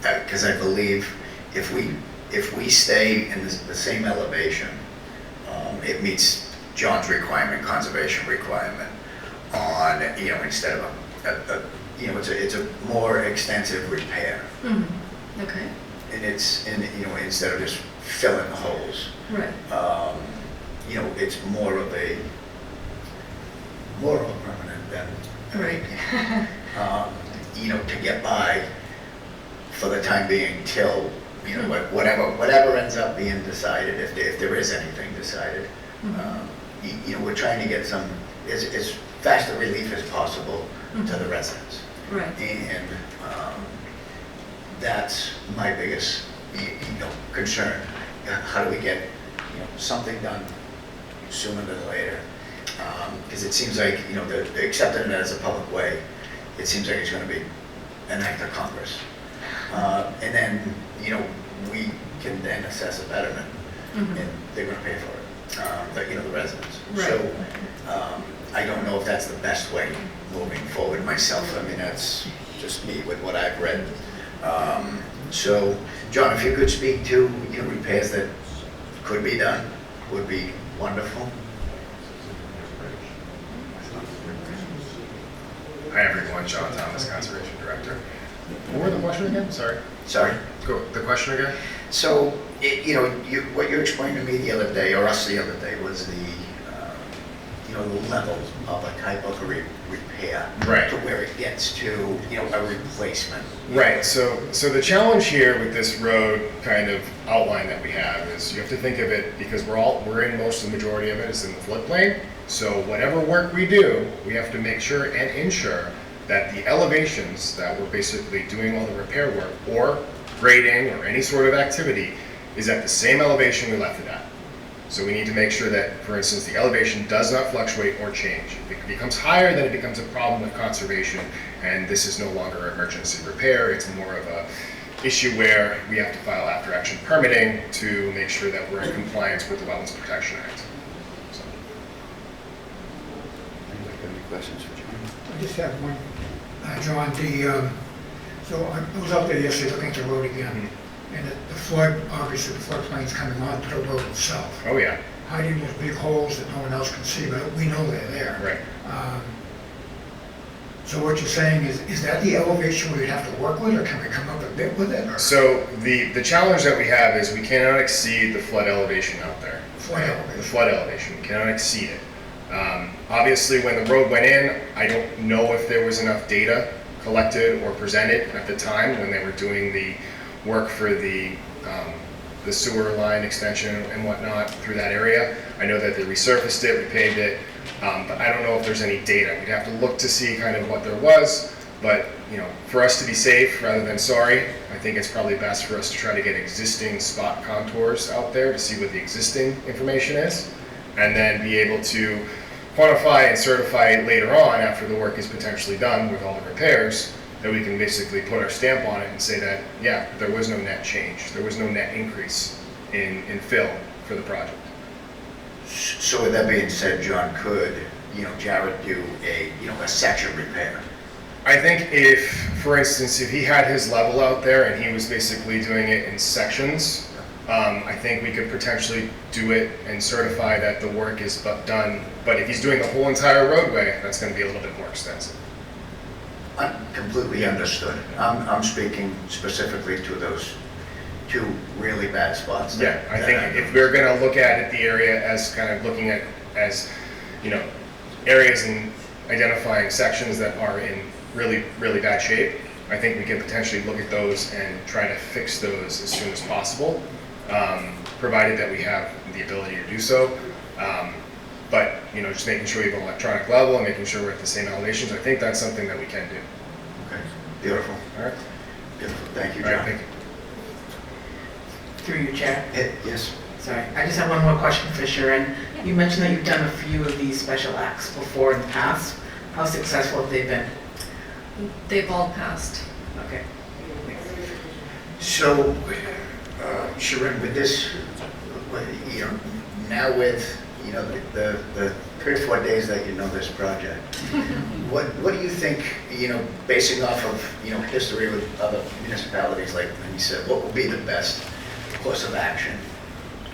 because I believe if we stay in the same elevation, it meets John's requirement, conservation requirement, on, you know, instead of you know, it's a more extensive repair. Mm-hmm. Okay. And you know, instead of just filling the holes. Right. You know, it's more of a permanent than. Right. You know, to get by for the time being till, you know, whatever ends up being decided, if there is anything decided. You know, we're trying to get some, as fast a relief as possible to the residents. Right. And that's my biggest, you know, concern. How do we get, you know, something done sooner than later? Because it seems like, you know, the accepting it as a public way, it seems like it's going to be an act of Congress. And then, you know, we can then assess a betterment, and they're going to pay for it. You know, the residents. Right. So I don't know if that's the best way moving forward myself. I mean, that's just me with what I've read. So, John, if you could speak to, you know, repairs that could be done, would be wonderful. Hi everyone, John Thomas, Conservation Director. What was the question again? Sorry. Sorry. Go. The question again? So, you know, what you explained to me the other day, or us the other day, was the, you know, the level of a type of a repair. Right. To where it gets to, you know, a replacement. Right. So the challenge here with this road kind of outline that we have is you have to think of it, because we're in most of the majority of it is in the floodplain. So whatever work we do, we have to make sure and ensure that the elevations that we're basically doing all the repair work or grading or any sort of activity is at the same elevation we left it at. So we need to make sure that, for instance, the elevation does not fluctuate or change. If it becomes higher, then it becomes a problem with conservation, and this is no longer emergency repair. It's more of a issue where we have to file after action permitting to make sure that we're in compliance with the Wetlands Protection Act. So. Any questions for John? I just have one. John, so I was out there yesterday looking at the road again, and the flood, obviously the floodplain's coming onto the road itself. Oh yeah. Hiding those big holes that no one else can see, but we know they're there. Right. So what you're saying is that the elevation we'd have to work with, or can we come up a bit with it? Or? So the challenge that we have is we cannot exceed the flood elevation out there. Flood elevation. The flood elevation, we cannot exceed it. Obviously, when the road went in, I don't know if there was enough data collected or presented at the time when they were doing the work for the the sewer line extension and whatnot through that area. I know that they resurfaced it, repaved it, but I don't know if there's any data. We'd have to look to see kind of what there was, but, you know, for us to be safe rather than sorry, I think it's probably best for us to try to get existing spot contours out there to see what the existing information is, and then be able to quantify and certify later on, after the work is potentially done with all the repairs, that we can basically put our stamp on it and say that, yeah, there was no net change, there was no net increase in fill for the project. So with that being said, John, could, you know, Jared do a, you know, a section repair? I think if, for instance, if he had his level out there and he was basically doing it in sections, I think we could potentially do it and certify that the work is done. But if he's doing the whole entire roadway, that's going to be a little bit more extensive. Completely understood. I'm speaking specifically to those two really bad spots. Yeah, I think if we're going to look at it, the area as kind of looking at as, you know, areas and identifying sections that are in really, really bad shape, I think we can potentially look at those and try to fix those as soon as possible, provided that we have the ability to do so. But, you know, just making sure we have an electronic level and making sure we're at the same elevations, I think that's something that we can do. Okay, beautiful. All right? Beautiful. Thank you, All right, John. thank you. Through you, Chair. Yes. Sorry, I just have one more question for Sharon. You mentioned that you've done a few of these special acts before in the past. How successful have they been? They've all passed. Okay. So, Sharon, with this, you know, now with, you know, the 3 or 4 days that you know this project, what do you think, you know, basing off of, you know, history with other municipalities, like when you said, what would be the best course of action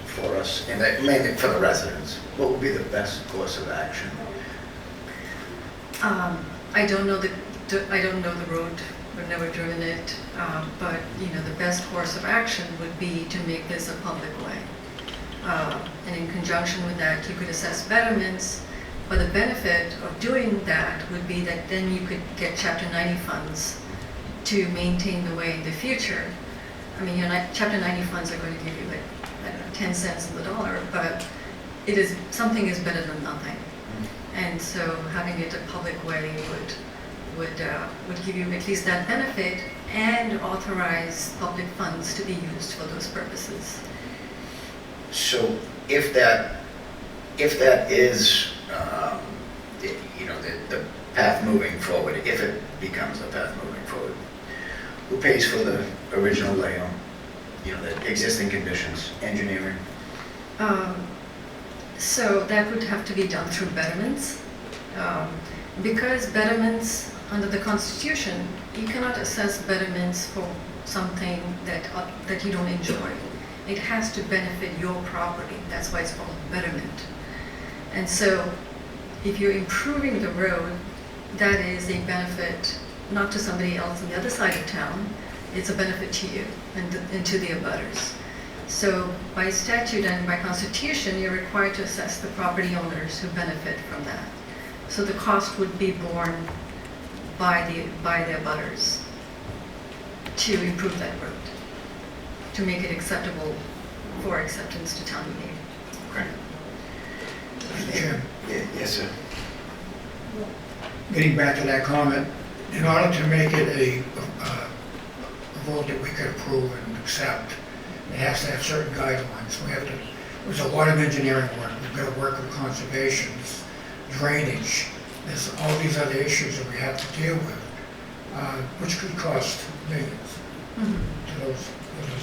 for us, and that mainly for the residents? What would be the best course of action? I don't know the road. We've never driven it, but you know, the best course of action would be to make this a public way. And in conjunction with that, you could assess betterments, but the benefit of doing that would be that then you could get Chapter 90 funds to maintain the way in the future. I mean, Chapter 90 funds are going to give you, like, I don't know, 10 cents on the dollar, but something is better than nothing. And so having it a public way would give you at least that benefit and authorize public funds to be used for those purposes. So if that is, you know, the path moving forward, if it becomes the path moving forward, who pays for the original layout? You know, the existing conditions, engineering? So that would have to be done through betterments. Because betterments under the Constitution, you cannot assess betterments for something that you don't enjoy. It has to benefit your property. That's why it's called betterment. And so if you're improving the road, that is a benefit not to somebody else on the other side of town, it's a benefit to you and to the abutters. So by statute and by Constitution, you're required to assess the property owners who benefit from that. So the cost would be borne by the abutters to improve that road, to make it acceptable for acceptance to town meeting. Okay. Mr. Chairman, Yes, sir. getting back to that comment, in order to make it a vote that we could approve and accept, it has to have certain guidelines. There's a lot of engineering work. We've got to work with conservation, drainage. There's all these other issues that we have to deal with, which could cost millions to those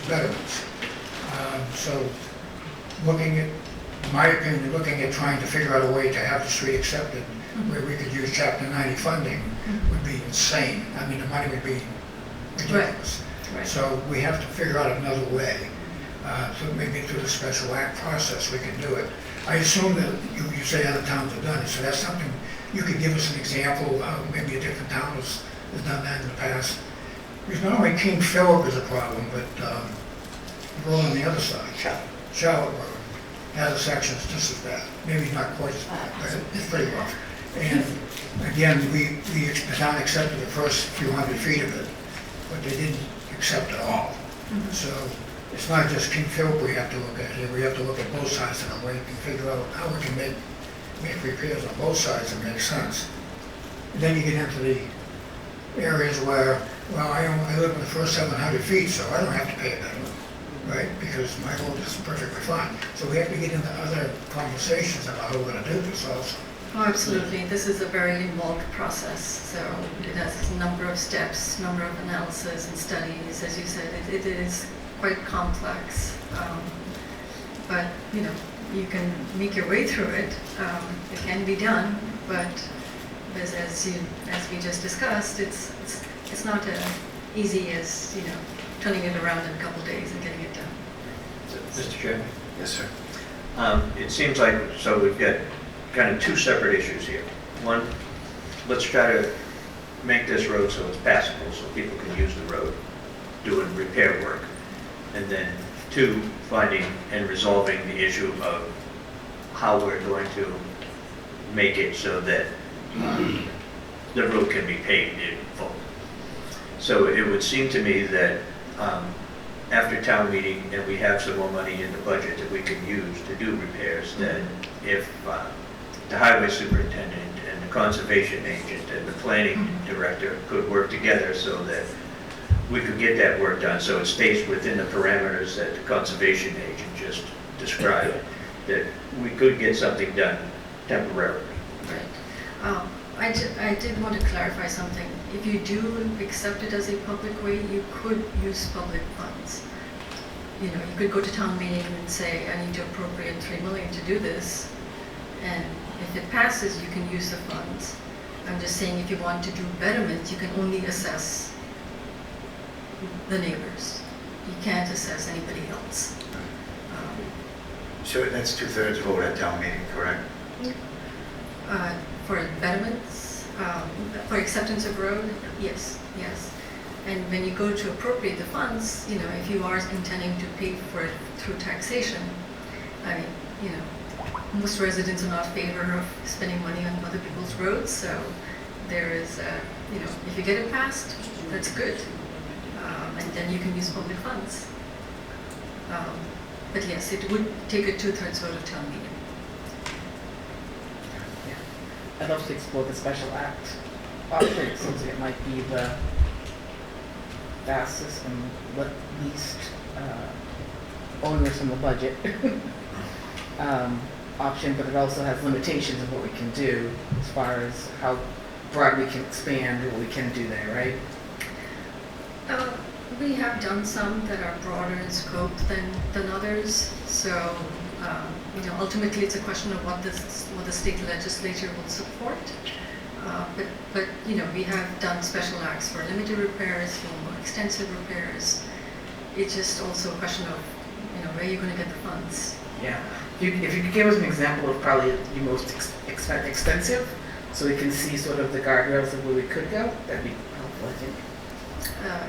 betterments. So in my opinion, looking at trying to figure out a way to have the street accepted where we could use Chapter 90 funding would be insane. I mean, the money would be ridiculous. Right. So we have to figure out another way. So maybe through the special act process we can do it. I assume that you say other towns have done it, so that's something, you could give us an example of how maybe a different town has done that in the past. Because not only King Philip is a problem, but the road on the other side, Charlotte Road, has sections just as bad. Maybe not quite as bad, but it's pretty rough. And again, the town accepted the first few hundred feet of it, but they didn't accept it all. So it's not just King Philip we have to look at here, we have to look at both sides of the lake and figure out how we can make repairs on both sides that make sense. And then you get into the areas where, well, I live in the first 700 feet, so I don't have to pay a betterment, right? Because my road is perfectly fine. So we have to get into other conversations about how we're gonna do this also. Oh, absolutely. This is a very involved process, so it has a number of steps, number of analysis and studies. As you said, it is quite complex. But, you know, you can make your way through it. It can be done, but as we just discussed, it's not as easy as, you know, turning it around in a couple of days and getting it done. Mr. Chairman? Yes, sir. It seems like, so we've got kind of two separate issues here. One, let's try to make this road so it's passable, so people can use the road, doing repair work. And then two, finding and resolving the issue of how we're going to make it so that the road can be paved in full. So it would seem to me that after town meeting, and we have some more money in the budget that we can use to do repairs, that if the highway superintendent and the conservation agent and the planning director could work together so that we could get that work done, so it stays within the parameters that the conservation agent just described, that we could get something done temporarily. Right. I did want to clarify something. If you do accept it as a public way, you could use public funds. You know, you could go to town meeting and say, I need to appropriate $3 million to do this. And if it passes, you can use the funds. I'm just saying if you want to do betterment, you can only assess the neighbors. You can't assess anybody else. So that's 2/3 vote at town meeting, correct? For betterments, for acceptance of road, yes. And when you go to appropriate the funds, you know, if you are intending to pay for it through taxation, I mean, you know, most residents are not in favor of spending money on other people's roads, so there is, you know, if you get it passed, that's good. And then you can use public funds. But yes, it would take a 2/3 vote of town meeting. I'd love to explore the special act option, since it might be the fastest and least onerous in the budget option, but it also has limitations of what we can do as far as how broad we can expand what we can do there, right? We have done some that are broader in scope than others, so you know, ultimately it's a question of what the state legislature will support. But you know, we have done special acts for limited repairs, for more extensive repairs. It's just also a question of, you know, where you're going to get the funds. Yeah. If you could give us an example of probably the most extensive, so we can see sort of the guardrails of where we could go, that'd be helpful, I think.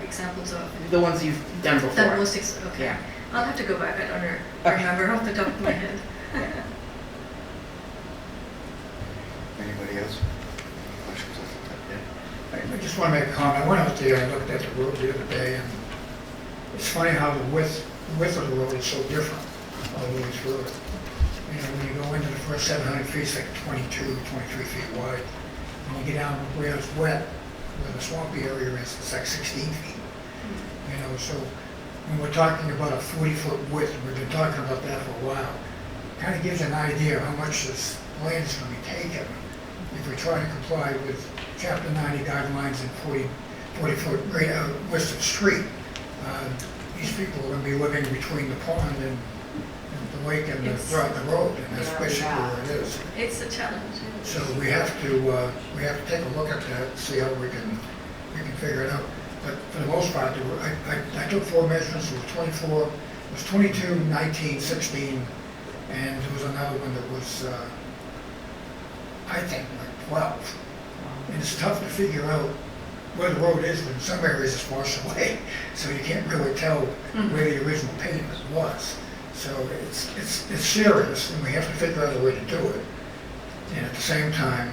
Examples of The ones you've done before. that most okay. Yeah. I'll have to go back. I don't remember off the top of my head. Anybody else? Questions? I just want to make a comment. I went out there and looked at the road the other day, and it's funny how the width of the road is so different all the way through it. You know, when you go into the first 700 feet, it's like 22, 23 feet wide. When you get down where it's wet, where the swampy area is, it's like 16 feet. You know, so when we're talking about a 40-foot width, we've been talking about that for a while, kind of gives an idea of how much this land is going to be taken if we try to comply with Chapter 90 guidelines and 40-foot width of street. These people are going to be living between the pond and the lake and the road, and that's basically where it is. It's a challenge. So we have to take a look at that, see how we can figure it out. But for the most part, I took 4 measurements. It was 24, it was 22, 19, 16, and there was another one that was, I think, like 12. And it's tough to figure out where the road is, but in some areas it's washed away, so you can't really tell where the original pavement was. So it's serious, and we have to figure out a way to do it. And at the same time,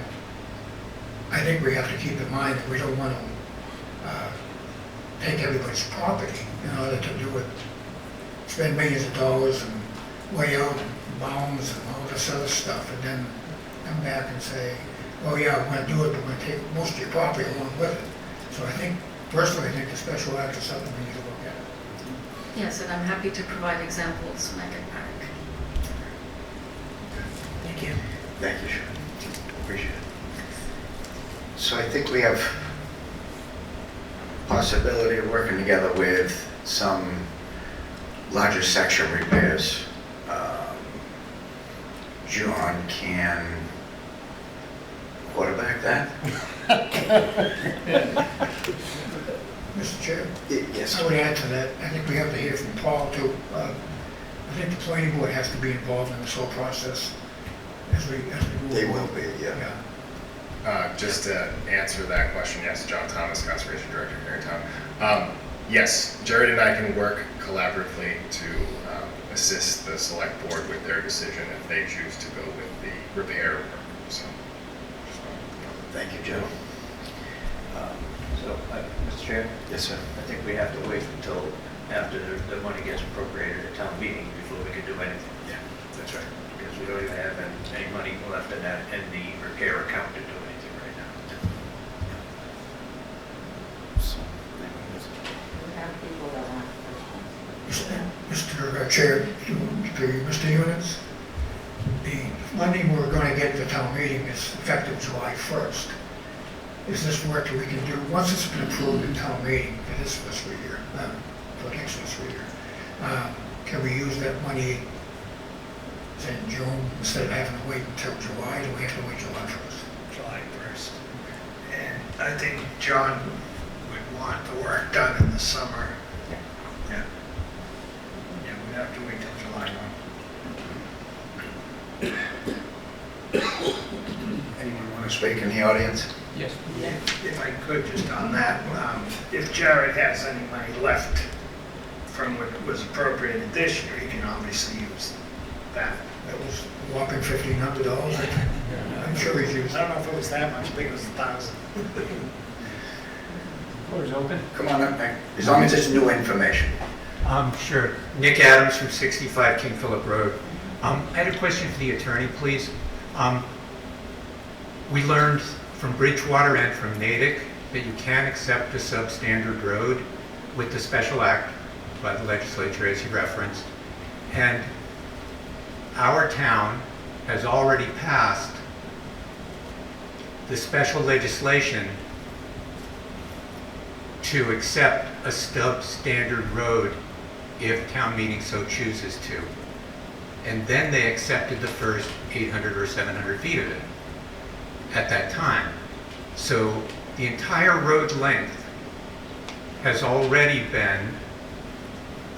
I think we have to keep in mind that we don't want to take everybody's property in order to do it spend millions of dollars and way out and bounds and all this other stuff, and then come back and say, oh yeah, we're gonna do it, but we're gonna take most of your property along with it. So I think, personally, I think the special act is something we need to look at. Yes, and I'm happy to provide examples when I get back. Thank you. Thank you, Sharon. Appreciate it. So I think we have possibility of working together with some larger section repairs. John can quarterback that? Mr. Chair? Yes. I would add to that, I think we have to hear from Paul too. I think the planning board has to be involved in this whole process as we move. They will be, yeah. Just to answer that question, yes, John Thomas, Conservation Director here in town. Yes, Jared and I can work collaboratively to assist the select board with their decision if they choose to go with the repair. So, Thank you, Joe. So, Mr. Chair, Yes, sir. I think we have to wait until after the money gets appropriated at town meeting before we can do anything. Yeah, that's right. Because we don't even have any money left in that, in the repair account to do anything right now. So, Mr. Chair, to Mr. Eunice, the money we're going to get at the town meeting is effective July 1st. Is this work that we can do, once it's been approved in town meeting for this fiscal year, for next fiscal year, can we use that money, say in June, instead of having to wait until July? Do we have to wait July 1st? July 1st. And I think John would want the work done in the summer. Yeah. Yeah, we'd have to wait till July 1. Anyone want to speak in the audience? Yes. If I could, just on that, if Jared has any money left from what was appropriated this year, he can obviously use that. That was a whopping $1,500, I think. I'm sure he's used I it. don't know if it was that much, I think it was 1,000. Floor is open. Come on up, Nick. As long as it's new information. Sure. Nick Adams from 65 King Philip Road. I had a question for the attorney, please. We learned from Bridgewater and from Natick that you can accept a substandard road with the special act by the legislature, as you referenced. And our town has already passed the special legislation to accept a substandard road if town meeting so chooses to. And then they accepted the first 800 or 700 feet of it at that time. So the entire road length has already been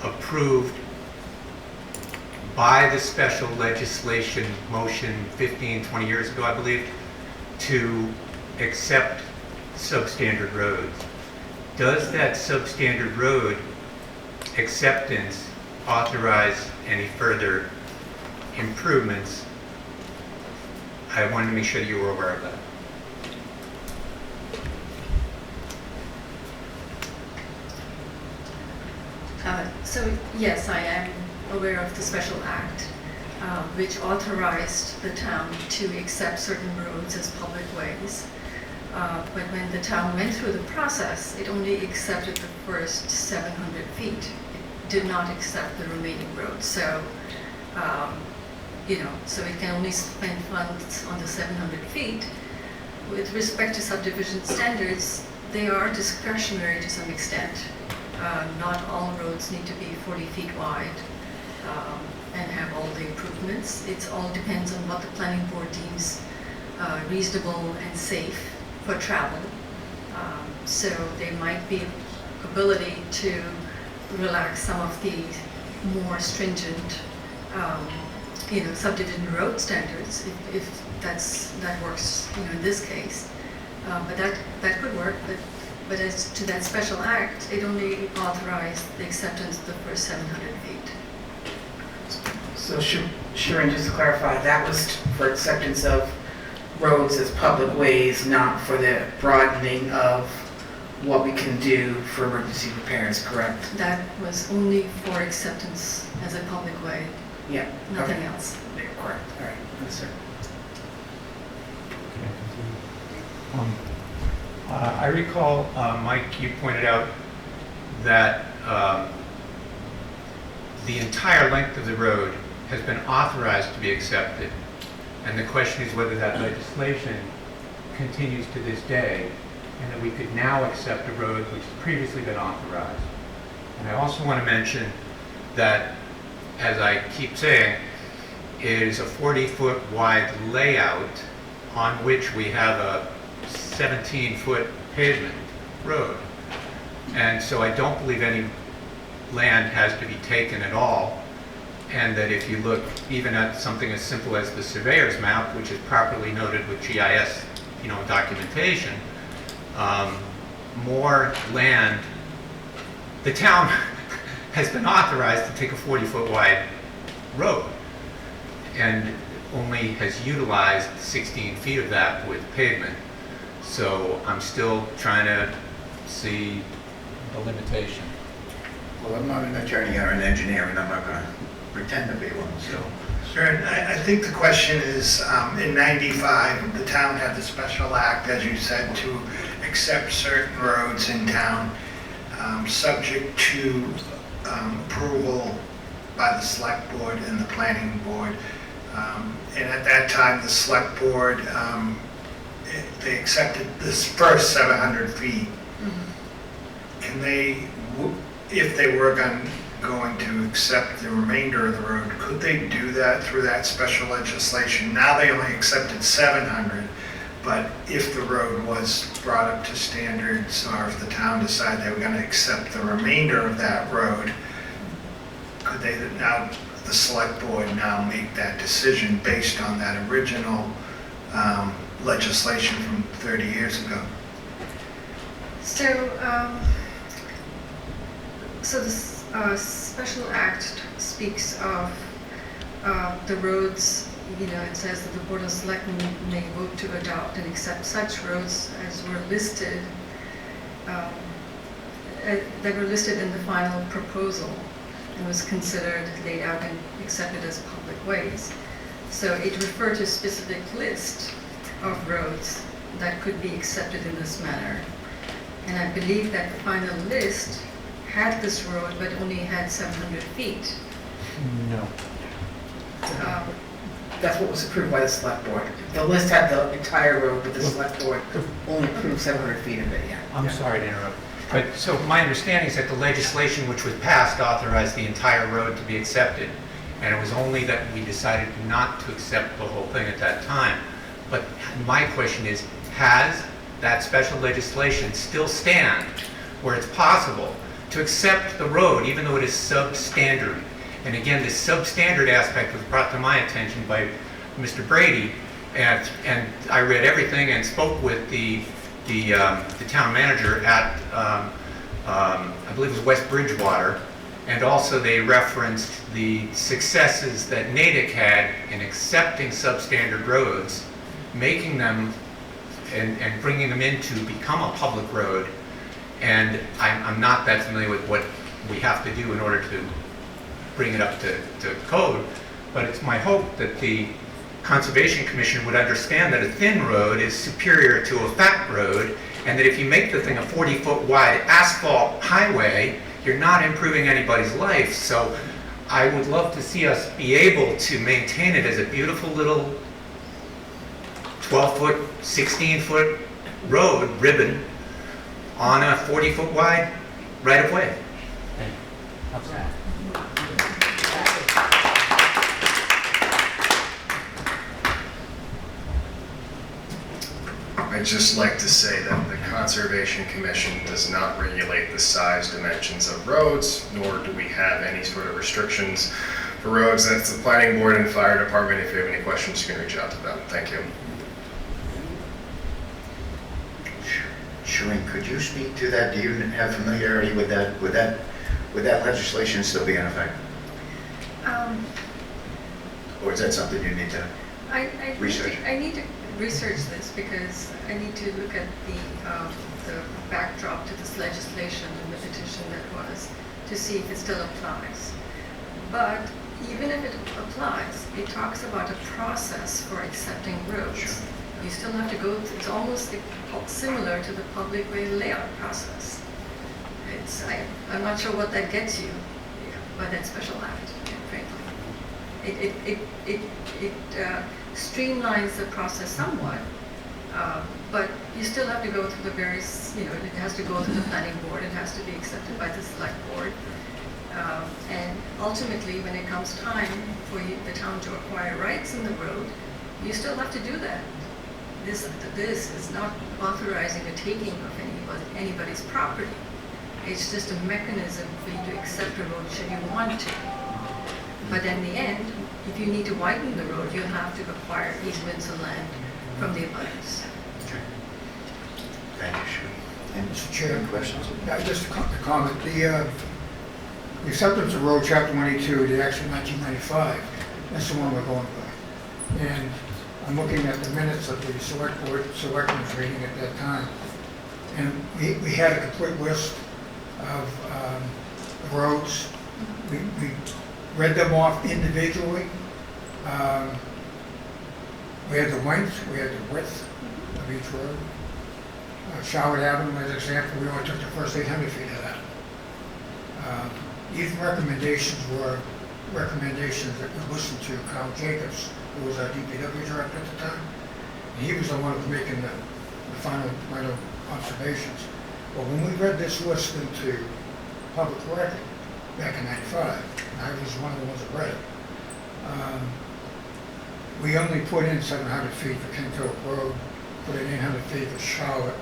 approved by the special legislation motion 15, 20 years ago, I believe, to accept substandard roads. Does that substandard road acceptance authorize any further improvements? I wanted to make sure that you were aware of that. So yes, I am aware of the special act, which authorized the town to accept certain roads as public ways. But when the town went through the process, it only accepted the first 700 feet. It did not accept the remaining roads. So, so it can only spend funds on the 700 feet. With respect to subdivision standards, they are discretionary to some extent. Not all roads need to be 40 feet wide and have all the improvements. It all depends on what the planning board deems reasonable and safe for travel. So there might be ability to relax some of the more stringent subdivision road standards if that works in this case. But that could work. But as to that special act, it only authorized the acceptance of the first 700 feet. So Sharon, just to clarify, that was for acceptance of roads as public ways, not for the broadening of what we can do for emergency repairs, correct? That was only for acceptance as a public way, Yeah. nothing Okay. else. Yeah, correct, all right, understood. I recall, Mike, you pointed out that the entire length of the road has been authorized to be accepted. And the question is whether that legislation continues to this day, and that we could now accept a road which has previously been authorized. And I also want to mention that, as I keep saying, it is a 40-foot wide layout on which we have a 17-foot pavement road. And so I don't believe any land has to be taken at all. And that if you look even at something as simple as the surveyor's map, which is properly noted with GIS, documentation, more land, the town has been authorized to take a 40-foot wide road and only has utilized 16 feet of that with pavement. So I'm still trying to see the limitation. Well, I'm not an attorney or an engineer, and I'm not going to pretend to be one, so. Sure, and I think the question is, in 95, the town had the special act, as you said, to accept certain roads in town, subject to approval by the select board and the planning board. And at that time, the select board, they accepted this first 700 feet. Can they, if they were going to accept the remainder of the road, could they do that through that special legislation? Now they only accepted 700, but if the road was brought up to standards, or if the town decided they were going to accept the remainder of that road, could they now, the select board now make that decision based on that original legislation from 30 years ago? So this special act speaks of the roads, it says that the Board of Selectmen may vote to adopt and accept such roads as were listed, that were listed in the final proposal and was considered, laid out, and accepted as public ways. So it referred to a specific list of roads that could be accepted in this manner. And I believe that the final list had this road, but only had 700 feet. No. That's what was approved by the select board. The list had the entire road, but the select board only approved 700 feet of it, yeah. I'm sorry to interrupt. But so my understanding is that the legislation which was passed authorized the entire road to be accepted. And it was only that we decided not to accept the whole thing at that time. But my question is, has that special legislation still stand where it's possible to accept the road even though it is substandard? And again, this substandard aspect was brought to my attention by Mr. Brady, and I read everything and spoke with the town manager at, I believe it was West Bridgewater, and also they referenced the successes that Natick had in accepting substandard roads, making them and bringing them in to become a public road. And I'm not that familiar with what we have to do in order to bring it up to code, but it's my hope that the Conservation Commission would understand that a thin road is superior to a fat road, and that if you make the thing a 40-foot wide asphalt highway, you're not improving anybody's life. So I would love to see us be able to maintain it as a beautiful little 12-foot, 16-foot road ribbon on a 40-foot wide right-of-way. I'd just like to say that the Conservation Commission does not regulate the size dimensions of roads, nor do we have any sort of restrictions for roads. That's the Planning Board and Fire Department. If you have any questions, you can reach out to them. Thank you. Shereen, could you speak to that? Do you have familiarity with that? Would that legislation still be in effect? Or is that something you need to Research. I need to research this because I need to look at the backdrop to this legislation and the petition that was to see if it still applies. But even if it applies, it talks about a process for accepting roads. You still have to go, it's almost similar to the public way layout process. I'm not sure what that gets you by that special act, frankly. It streamlines the process somewhat, but you still have to go through the various, it has to go through the planning board, it has to be accepted by the select board. And ultimately, when it comes time for the town to acquire rights in the road, you still have to do that. This is not authorizing a taking of anybody's property. It's just a mechanism for you to accept a road should you want to. But in the end, if you need to widen the road, you'll have to acquire easements of land from the abutters. Thank you, Shubin. And Mr. Chair, Questions? just a comment. The acceptance of road, chapter 22, the act of 1995, that's the one we're going by. And I'm looking at the minutes of the selectmen's meeting at that time. And we had a complete list of roads. We read them off individually. We had the length, we had the width of each road. Showard Avenue, as an example, we only took the first 800 feet of that. These recommendations were recommendations that we listened to Carl Jacobs, who was our DPW director at the time. And he was the one who was making the final observations. But when we read this list into public record back in '95, and I was one of the ones that read it, we only put in 700 feet for Kennebec Road, put in 800 feet for Charlotte,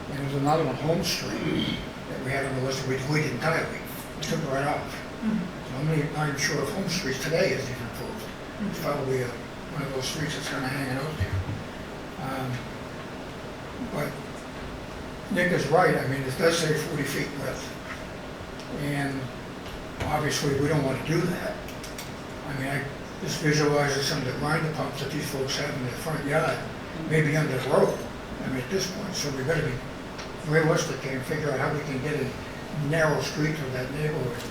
and there was another one, Home Street, that we had on the list that we deleted entirely. We took it right off. So I'm not even sure if Home Street today is even approved. It's probably one of those streets that's kind of hanging out there. But Nick is right. I mean, it does say 40 feet width. And obviously, we don't want to do that. I mean, I just visualizing some of the grinder pumps that these folks have in their front yard, maybe under the road. I mean, at this point, so we got to be realistic and figure out how we can get a narrow street through that neighborhood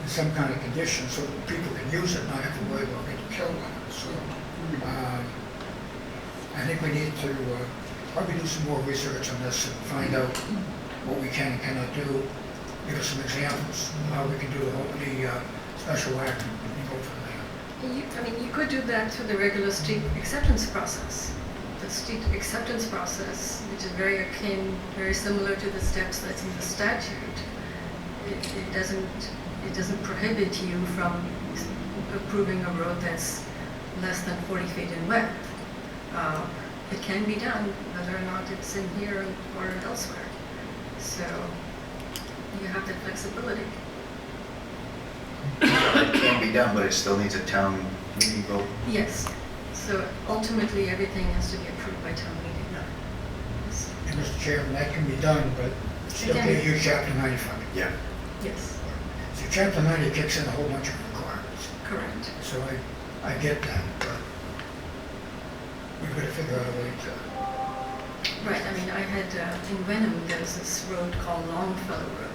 in some kind of condition so that people can use it, not have to worry about getting killed on it. So I think we need to probably do some more research on this and find out what we can and cannot do. Give us some examples of how we can do the special act and go from there. You could do that through the regular street acceptance process. The street acceptance process, which is very akin, very similar to the steps that's in the statute. It doesn't prohibit you from approving a road that's less than 40 feet in width. It can be done, whether or not it's in here or elsewhere. So you have that flexibility. It can be done, but it still needs a town meeting vote. Yes. So ultimately, everything has to be approved by town meeting. Yes. And Mr. Chairman, that can be done, but still Again. can't use Chapter 95. Yeah. Yes, So Chapter 90 kicks in a whole bunch of requirements. correct. So I get that, but we've got to figure out a way to. Right, I mean, I had, in Wenham, there was this road called Longfellow Road.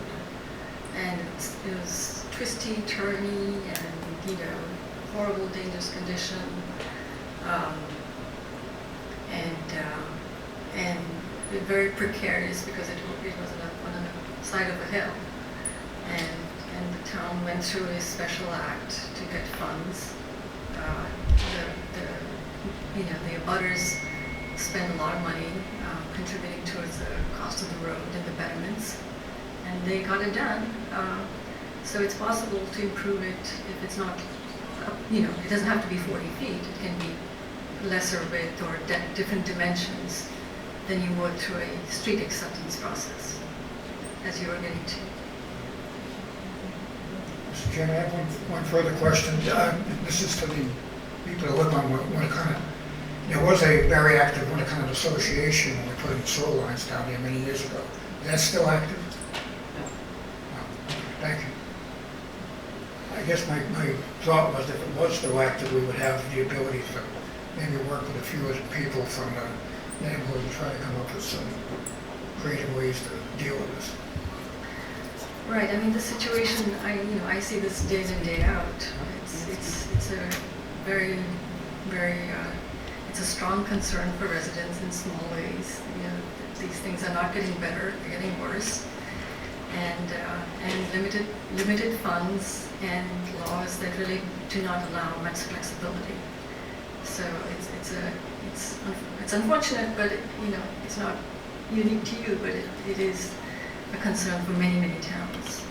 And it was twisty, turny, and, horrible, dangerous condition. And very precarious because it was on the side of a hill. And the town went through a special act to get funds. The abutters spent a lot of money contributing towards the cost of the road and the betterments, and they got it done. So it's possible to improve it if it's not, it doesn't have to be 40 feet. It can be lesser width or different dimensions than you would through a street acceptance process, as you were getting to. Mr. Chairman, I have one further question. This is to the people that live on Winnicott. There was a very active Winnicott association when we put in solar lines down there many years ago. Is that still active? No. Thank you. I guess my thought was if it was still active, we would have the ability to maybe work with a few other people from the neighborhood and try to come up with some creative ways to deal with this. Right, I mean, the situation, I see this day in, day out. It's a very, it's a strong concern for residents in small ways. You know, these things are not getting better, they're getting worse. And limited funds and laws that really do not allow much flexibility. So it's unfortunate, but it's not unique to you, but it is a concern for many, many towns.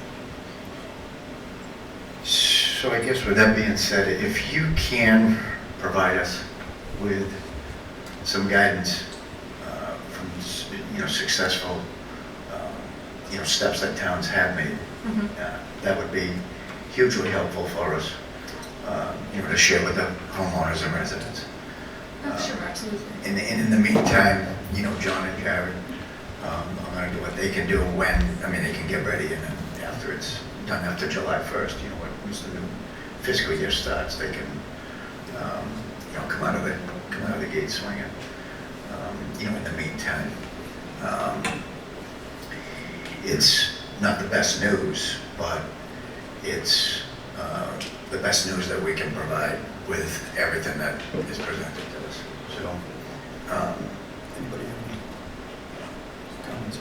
So I guess with that being said, if you can provide us with some guidance from successful steps that towns have made, that would be hugely helpful for us, to share with the homeowners and residents. Oh, sure, absolutely. And in the meantime, John and Jared, I'm going to do what they can do they can get ready, and then after it's done after July 1st, once the new fiscal year starts, they can, come out of the gate swinging. In the meantime, it's not the best news, but it's the best news that we can provide with everything that is presented to us. So, anybody have any comments?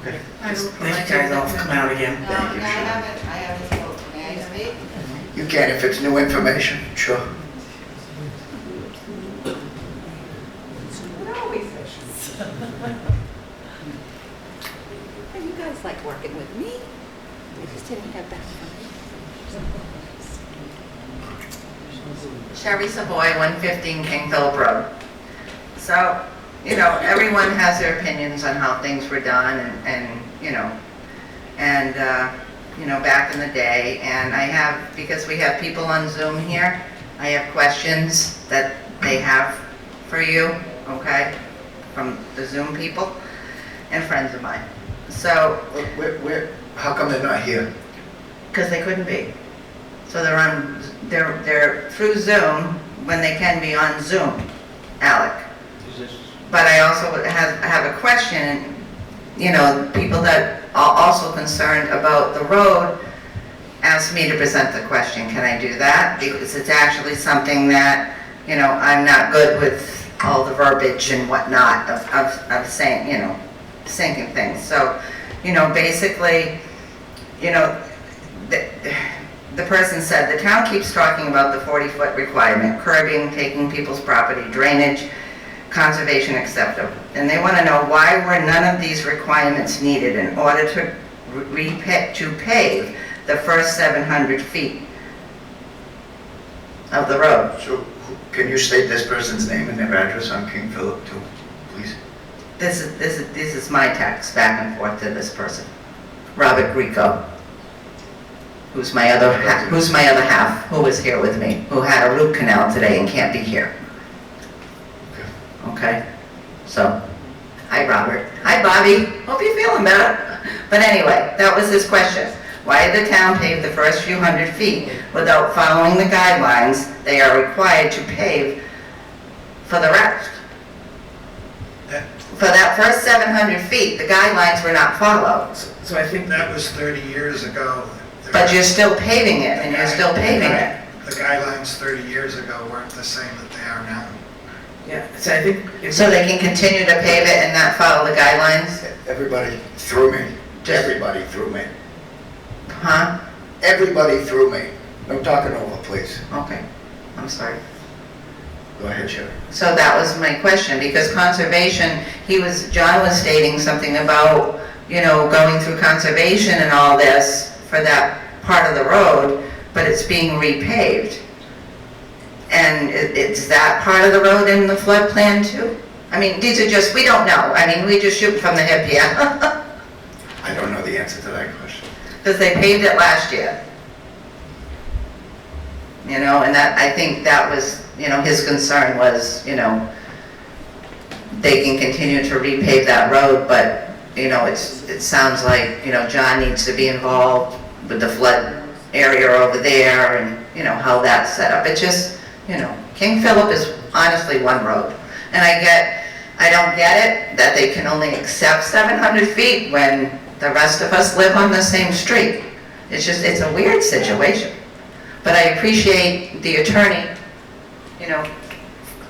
Okay. I will Thank you guys all for coming out again. Thank you, I Sharon. haven't spoken. May I speak? You can if it's new information, sure. What always you guys like working with me? I just didn't have that from Sherry Savoy, 115 King Philip Road. So, everyone has their opinions on how things were done back in the day. And I have, because we have people on Zoom here, I have questions that they have for you, okay, from the Zoom people and friends of mine. So, How come they're not here? because they couldn't be. So they're through Zoom when they can be on Zoom, Alec. But I also have a question, people that are also concerned about the road asked me to present the question. Can I do that? Because it's actually something that, I'm not good with all the verbiage and whatnot of saying, sinking things. So, basically, the person said, the town keeps talking about the 40-foot requirement, curbing, taking people's property, drainage, conservation, etc. And they want to know why were none of these requirements needed in order to pave the first 700 feet of the road. So, can you state this person's name and their address on King Philip too, please? This is my text back and forth to this person, Robert Grieco, who's my other half, who was here with me, who had a root canal today and can't be here. Okay? So, hi Robert. Hi Bobby. Hope you're feeling better. But anyway, that was his question. Why did the town pave the first few hundred feet without following the guidelines they are required to pave for the rest? For that first 700 feet, the guidelines were not followed. So I think That was 30 years ago. But you're still paving it, and you're still paving it. The guidelines 30 years ago weren't the same that they are now. Yeah, so I think So they can continue to pave it and not follow the guidelines? Everybody through me. Everybody through me. Huh? Everybody through me. No talking over, please. Okay, I'm sorry. Go ahead, Sharon. So that was my question, because conservation, John was stating something about, going through conservation and all this for that part of the road, but it's being repaved. And it's that part of the road in the flood plan too? I mean, these are just, we don't know. I mean, we just shoot from the hip here. I don't know the answer to that question. Because they paved it last year. And that, I think that was, his concern was, they can continue to repave that road, but, it sounds like, John needs to be involved with the flood area over there, and, how that's set up. It just, King Philip is honestly one road. And I don't get it that they can only accept 700 feet when the rest of us live on the same street. It's a weird situation. But I appreciate the attorney,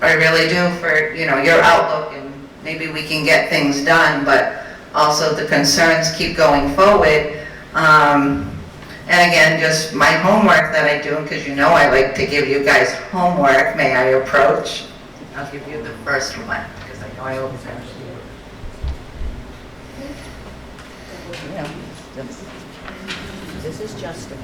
I really do, for, your outlook, and maybe we can get things done, but also the concerns keep going forward. And again, just my homework that I do, because I like to give you guys homework. May I approach? I'll give you the first one, because I know I always have to. This is justified,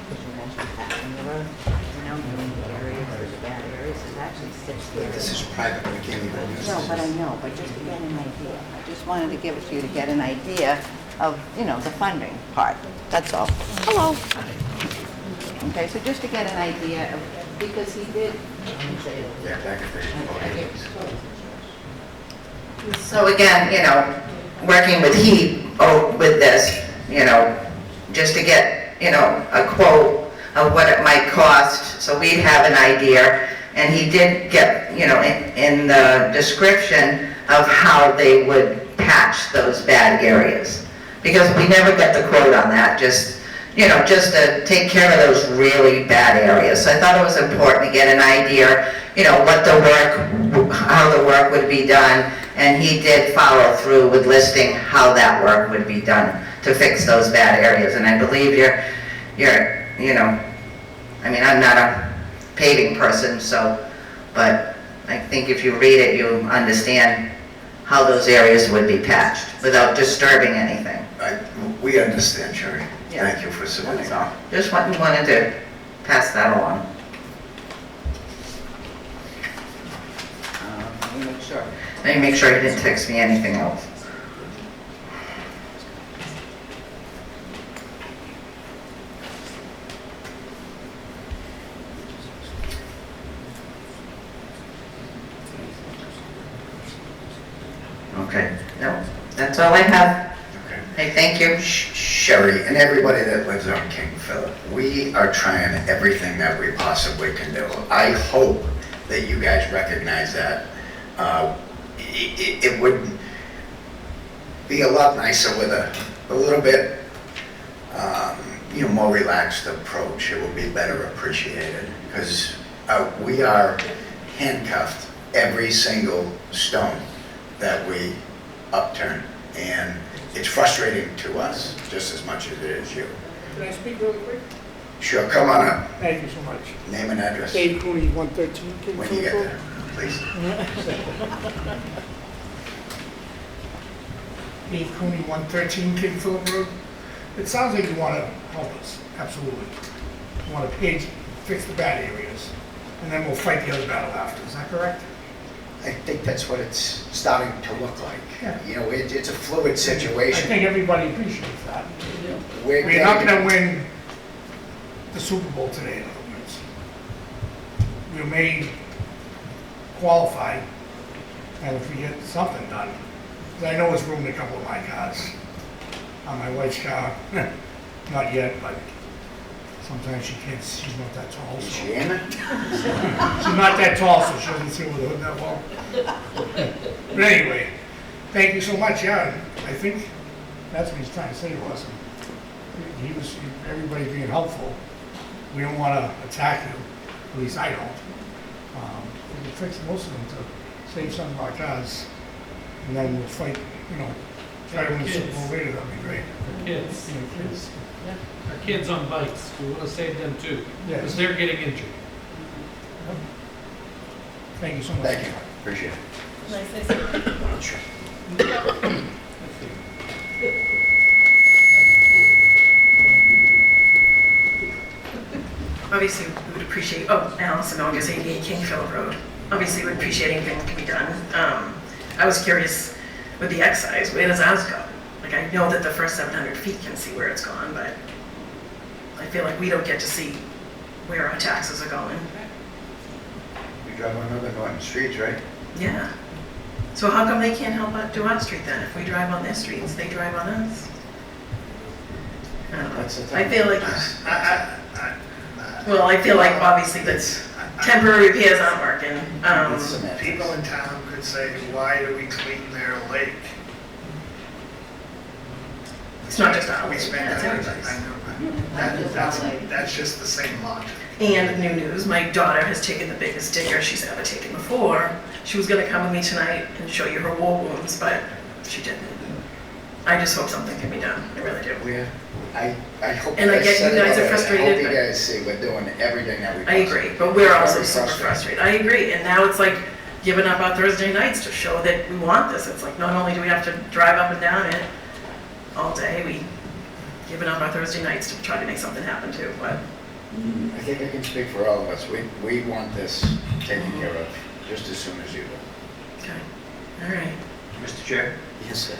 because you mentioned passing the road, the areas, the bad areas, it actually sits here. This is private, we can't even use No, this. but I know, but just to get an idea, I just wanted to give it to you to get an idea of, the funding part, that's all. Hello. Okay, so just to get an idea of, because he did say. Yeah, back at the. So again, working with Heat with this, just to get, a quote of what it might cost, so we'd have an idea. And he did get, in the description of how they would patch those bad areas. Because we never got the quote on that, just to take care of those really bad areas. So I thought it was important to get an idea, how the work would be done. And he did follow through with listing how that work would be done to fix those bad areas. And I believe I'm not a paving person, but I think if you read it, you understand how those areas would be patched without disturbing anything. We understand, Sherry. Yeah. Thank you for submitting. That's all. Just wanted to pass that along. Let me make sure he didn't text me anything else. Okay, no, that's all I have. Okay. Hey, thank you. Sherry, and everybody that lives on King Philip, we are trying everything that we possibly can do. I hope that you guys recognize that. It would be a lot nicer with a little bit, more relaxed approach. It would be better appreciated, because we are handcuffed every single stone that we upturn, and it's frustrating to us just as much as it is you. Can I speak really quick? Sure, come on up. Thank you so much. Name and address Dave Cooney, 113 King when you get Philip there, please. Dave Cooney, 113 King Philip Road. It sounds like you want to help us, absolutely. You want to fix the bad areas, and then we'll fight the other battle after. Is that correct? I think that's what it's starting to look like. Yeah. It's a fluid I situation. think everybody appreciates that. We're We're not getting- going to win the Super Bowl today, in other words. We may qualify, and if we get something done, because I know it's ruined a couple of my cars. On my wife's car, not yet, but sometimes she's not that tall. Is So. she in it? She's not that tall, so she doesn't see with the hood that well. But anyway, thank you so much, yeah, I think that's what he's trying to say to us. Everybody being helpful. We don't want to attack you, at least I don't. We can fix most of them to save some of our cars, and then we'll fight, try to win the Super Bowl later, that'd be great. Kids. Kids. Our kids on bikes, we want to save them too, because Yes. they're getting injured. Thank you so much. Thank you, appreciate it. Can I say something? Sure. Obviously, we would appreciate, Allison August, 88 King Philip Road. Obviously, we'd appreciate anything that can be done. I was curious with the excise, where does ours go? Like, I know that the first 700 feet can see where it's gone, but I feel like we don't get to see where our taxes are going. We drive on other Norton streets, right? Yeah. So how come they can't help out do our street then? If we drive on their streets, they drive on us? I don't know. That's the I thing. feel like, Well, I feel like obviously that's temporary repairs aren't working. It's cement. People in town could say, why do we clean their lake? It's not just our We lake, spend that's that, everybody's. I know, that's just the same logic. And new news, my daughter has taken the biggest digger she's ever taken before. She was gonna come with me tonight and show you her war wounds, but she didn't. I just hope something can be done, I really do. I hope. And I get said you it guys are already. frustrated, I hope you but- guys see we're doing everything that we I possibly. agree, but we're also Very super frustrated. I agree, and now it's like giving up our Thursday nights to show that we want this. It's like not only do we have to drive up and down it all day, we giving up our Thursday nights to try to make something happen too, but I think I can speak for all of us. We want this taken care of just as soon as you do. okay, all right. Mr. Chair? Yes, sir.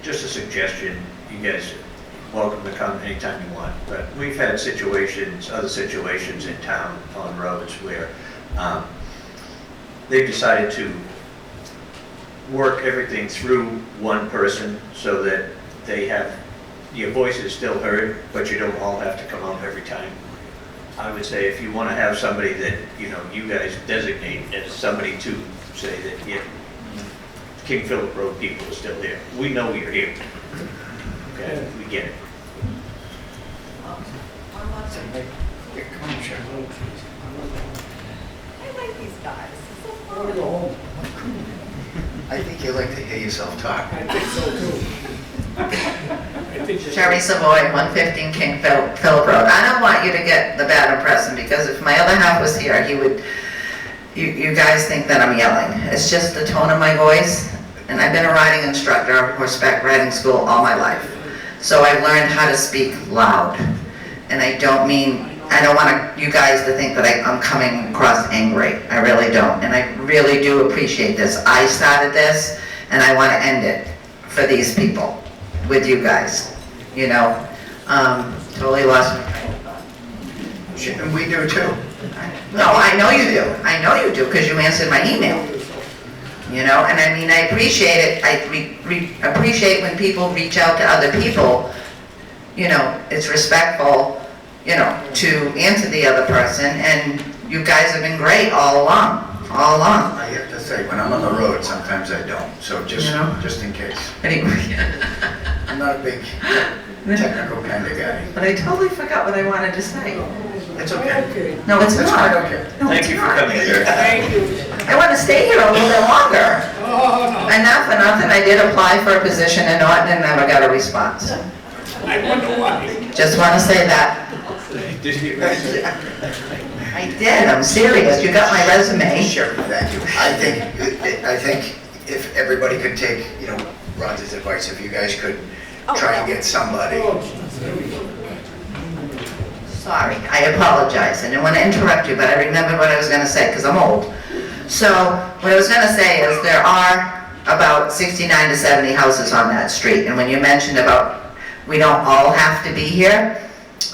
Just a suggestion, you guys are welcome to come anytime you want, but we've had situations, other situations in town on roads where they've decided to work everything through one person so that they have, your voice is still heard, but you don't all have to come out every time. I would say if you want to have somebody that, you guys designate as somebody to say that, yeah, King Philip Road people are still here. We know you're here. Okay, we get it. I like these guys. It's so I wanna fun. go home. I think you like to hear yourself talk. I think so too. Sherry Savoy, 115 King Philip Road. I don't want you to get the bad impression, because if my other half was here, he would, you guys think that I'm yelling. It's just the tone of my voice, and I've been a riding instructor, horseback riding school all my life. So I've learned how to speak loud. And I don't want you guys to think that I'm coming across angry. I really don't. And I really do appreciate this. I started this, and I want to end it for these people, with you guys. Totally lost my train of thought. And we do too. No, I know you do. I know you do, because you answered my email. And I mean, I appreciate it. I appreciate when people reach out to other people. It's respectful, to answer the other person, and you guys have been great all along. I have to say, when I'm on the road, sometimes I don't, so just in case. Anyway, I'm not a big technical kind of guy. but I totally forgot what I wanted to say. It's okay. No, it's That's not. quite okay. No, Thank it's you for not. coming here. Thank you. I want to stay here a little bit longer. Oh, no. Enough for nothing. I did apply for a position in Norton and never got a response. I wonder why. Just want to say that. I did, I'm serious. You got my resume. Sure, thank you. I think if everybody could take, Roger's advice, if you guys could try and get somebody. Sorry, I apologize. I didn't want to interrupt you, but I remembered what I was going to say, because I'm old. So, what I was going to say is there are about 69 to 70 houses on that street, and when you mentioned about we don't all have to be here,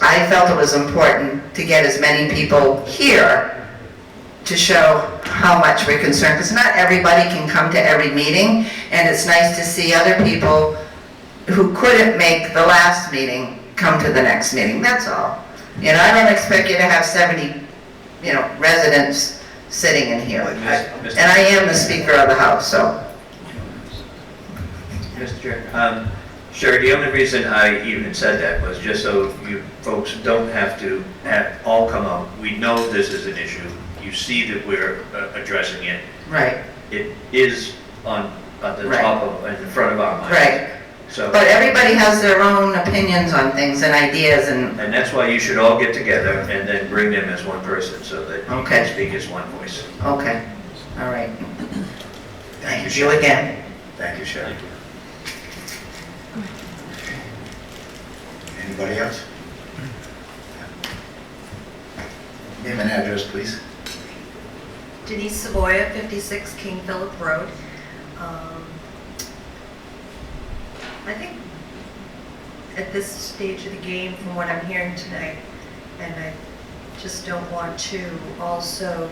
I felt it was important to get as many people here to show how much we're concerned, because not everybody can come to every meeting, and it's nice to see other people who couldn't make the last meeting come to the next meeting, that's all. I don't expect you to have 70, residents sitting in here. And I am the Speaker of the House, so. Mr. Chair, sure, the only reason I even said that was just so you folks don't have to all come out. We know this is an issue. You see that we're addressing it. Right. It is on the Right. top of, in front of our minds. Right. So, But everybody has their own opinions on things and ideas, and and that's why you should all get together and then bring them as one person so that you Okay. can speak as one voice. okay, all right. Thank you, You Sharon. again. Thank you, Sharon. Anybody else? Name and address, please. Denise Savoya, 56 King Philip Road. I think at this stage of the game, from what I'm hearing tonight, and I just don't want to also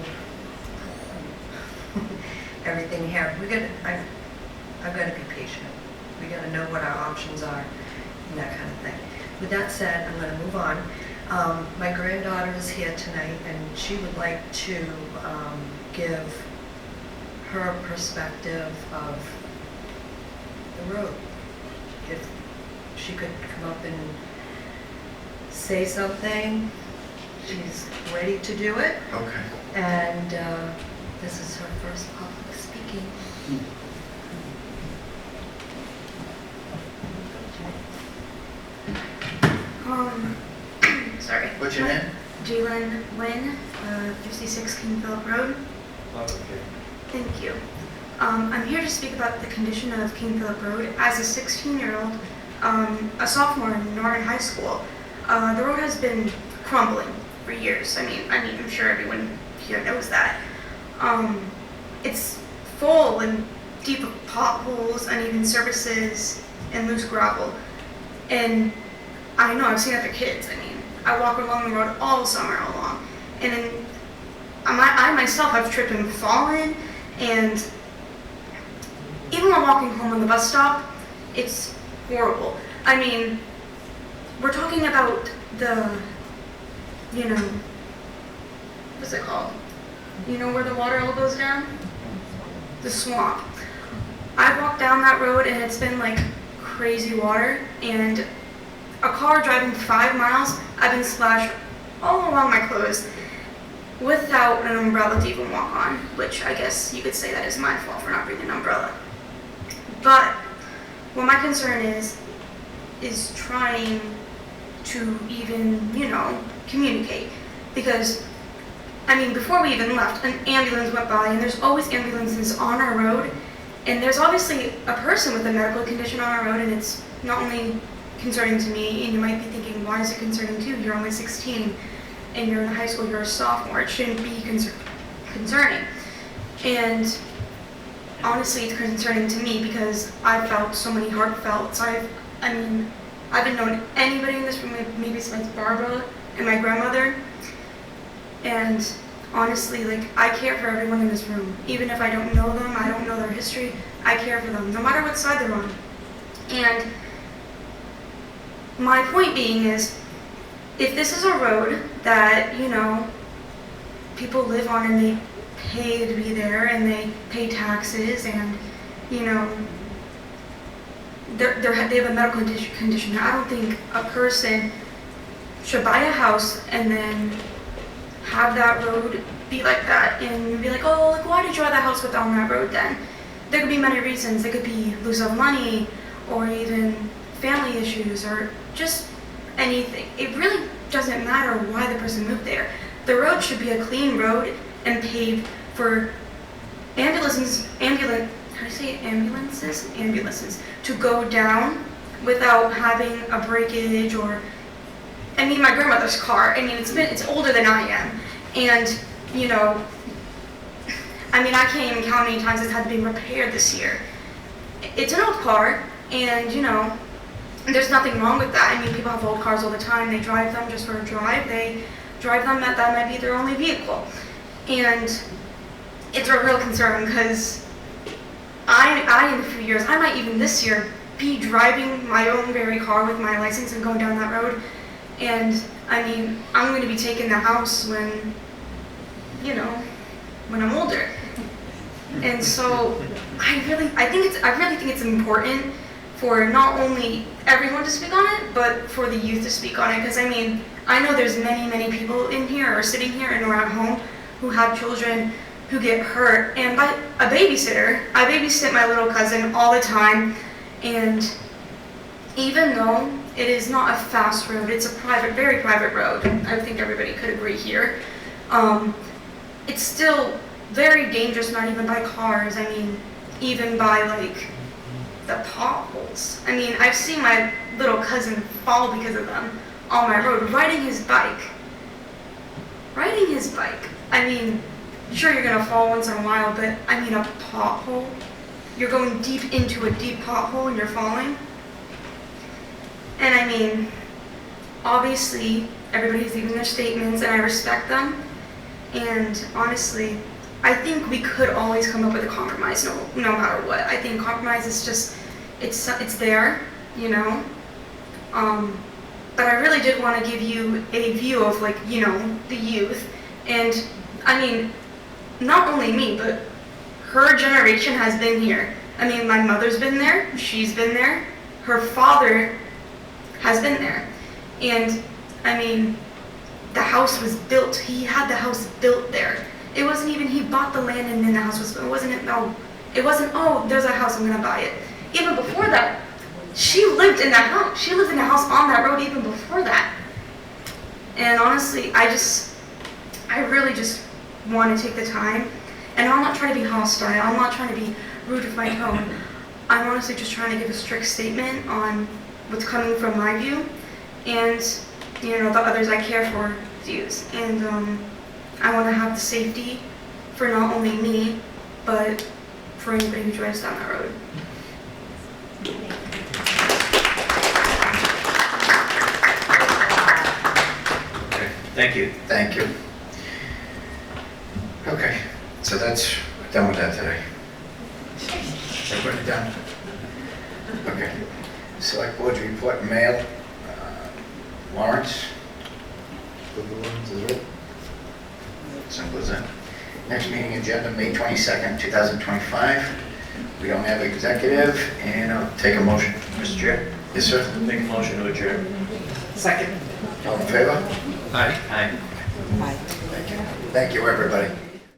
everything here. I'm going to be patient. We got to know what our options are and that kind of thing. With that said, I'm going to move on. My granddaughter is here tonight, and she would like to give her perspective of the road. If she could come up and say something, she's ready to do it. Okay. And this is her first public speaking. Sorry. What's your name? Jalen Nguyen, 56 King Philip Road. Okay. Thank you. I'm here to speak about the condition of King Philip Road. As a 16-year-old, a sophomore in Norton High School, the road has been crumbling for years. I mean, I'm sure everyone here knows that. It's full and deep of potholes, uneven surfaces, and loose gravel. And I know I've seen other kids. I mean, I walk along the road all summer long, and then I myself have tripped and fallen, and even while walking home on the bus stop, it's horrible. I mean, we're talking about the, what's it called? You know where the water all goes down? The swamp. I've walked down that road and it's been like crazy water, and a car driving 5 miles, I've been splashed all along my clothes without an umbrella to even walk on, which I guess you could say that is my fault for not bringing an umbrella. But what my concern is trying to even, communicate. Because, I mean, before we even left, an ambulance went by, and there's always ambulances on our road, and there's obviously a person with a medical condition on our road, and it's not only concerning to me, and you might be thinking, why is it concerning to you? You're only 16, and you're in high school, you're a sophomore. It shouldn't be concerning. And honestly, it's concerning to me because I've felt so many heartfelt. So I haven't known anybody in this room, maybe besides Barbara and my grandmother. And honestly, I care for everyone in this room. Even if I don't know them, I don't know their history, I care for them, no matter what side they're on. And my point being is, if this is a road that, people live on and they pay to be there and they pay taxes and, they have a medical condition, I don't think a person should buy a house and then have that road be like that and be like, oh, why did you buy that house without that road then? There could be many reasons. It could be loss of money or even family issues or just anything. It really doesn't matter why the person moved there. The road should be a clean road and paved for ambulances to go down without having a breakage or, my grandmother's car, it's older than I am. And, I can't even count how many times it's had to be repaired this year. It's an old car, and, there's nothing wrong with that. People have old cars all the time. They drive them just for a drive. They drive them, that might be their only vehicle. And it's a real concern because in a few years, I might even this year be driving my own very car with my license and going down that road. And I'm going to be taking the house when I'm older. And so I really think it's important for not only everyone to speak on it, but for the youth to speak on it. Because I know there's many people in here or sitting here and or at home who have children who get hurt. And by a babysitter, I babysit my little cousin all the time. And even though it is not a fast road, it's a very private road, I think everybody could agree here, it's still very dangerous, not even by cars, even by the potholes. I've seen my little cousin fall because of them on my road, riding his bike. Sure, you're gonna fall once in a while, but a pothole, you're going deep into a deep pothole and you're falling. And obviously, everybody's leaving their statements and I respect them. And honestly, I think we could always come up with a compromise, no matter what. I think compromise is just, it's there, but I really did want to give you a view of, like, you know, the youth. And I mean, not only me, but her generation has been here. I mean, my mother's been there, she's been there, her father has been there. And I mean, the house was built, he had the house built there. It wasn't even, he bought the land and then the house was built. It wasn't, oh, there's a house, I'm gonna buy it. Even before that, she lived in that house. She lived in a house on that road even before that. And honestly, I really just want to take the time, and I'm not trying to be hostile, I'm not trying to be rude with my tone. I'm honestly just trying to give a strict statement on what's coming from my view, and, you know, the others I care for views. And I want to have the safety for not only me, but for anybody who drives down that road. Okay, thank you. Thank you. Okay, so that's done with that today. Everybody done? Okay. Select Board's report and mail. Warrants. Simple as that. Next meeting agenda, May 22nd, 2025. We don't have executive, and I'll take a motion. Mr. Chair? Yes, sir. Make a motion to adjourn. Second. All in favor? Aye. Aye. Bye. Thank you, everybody.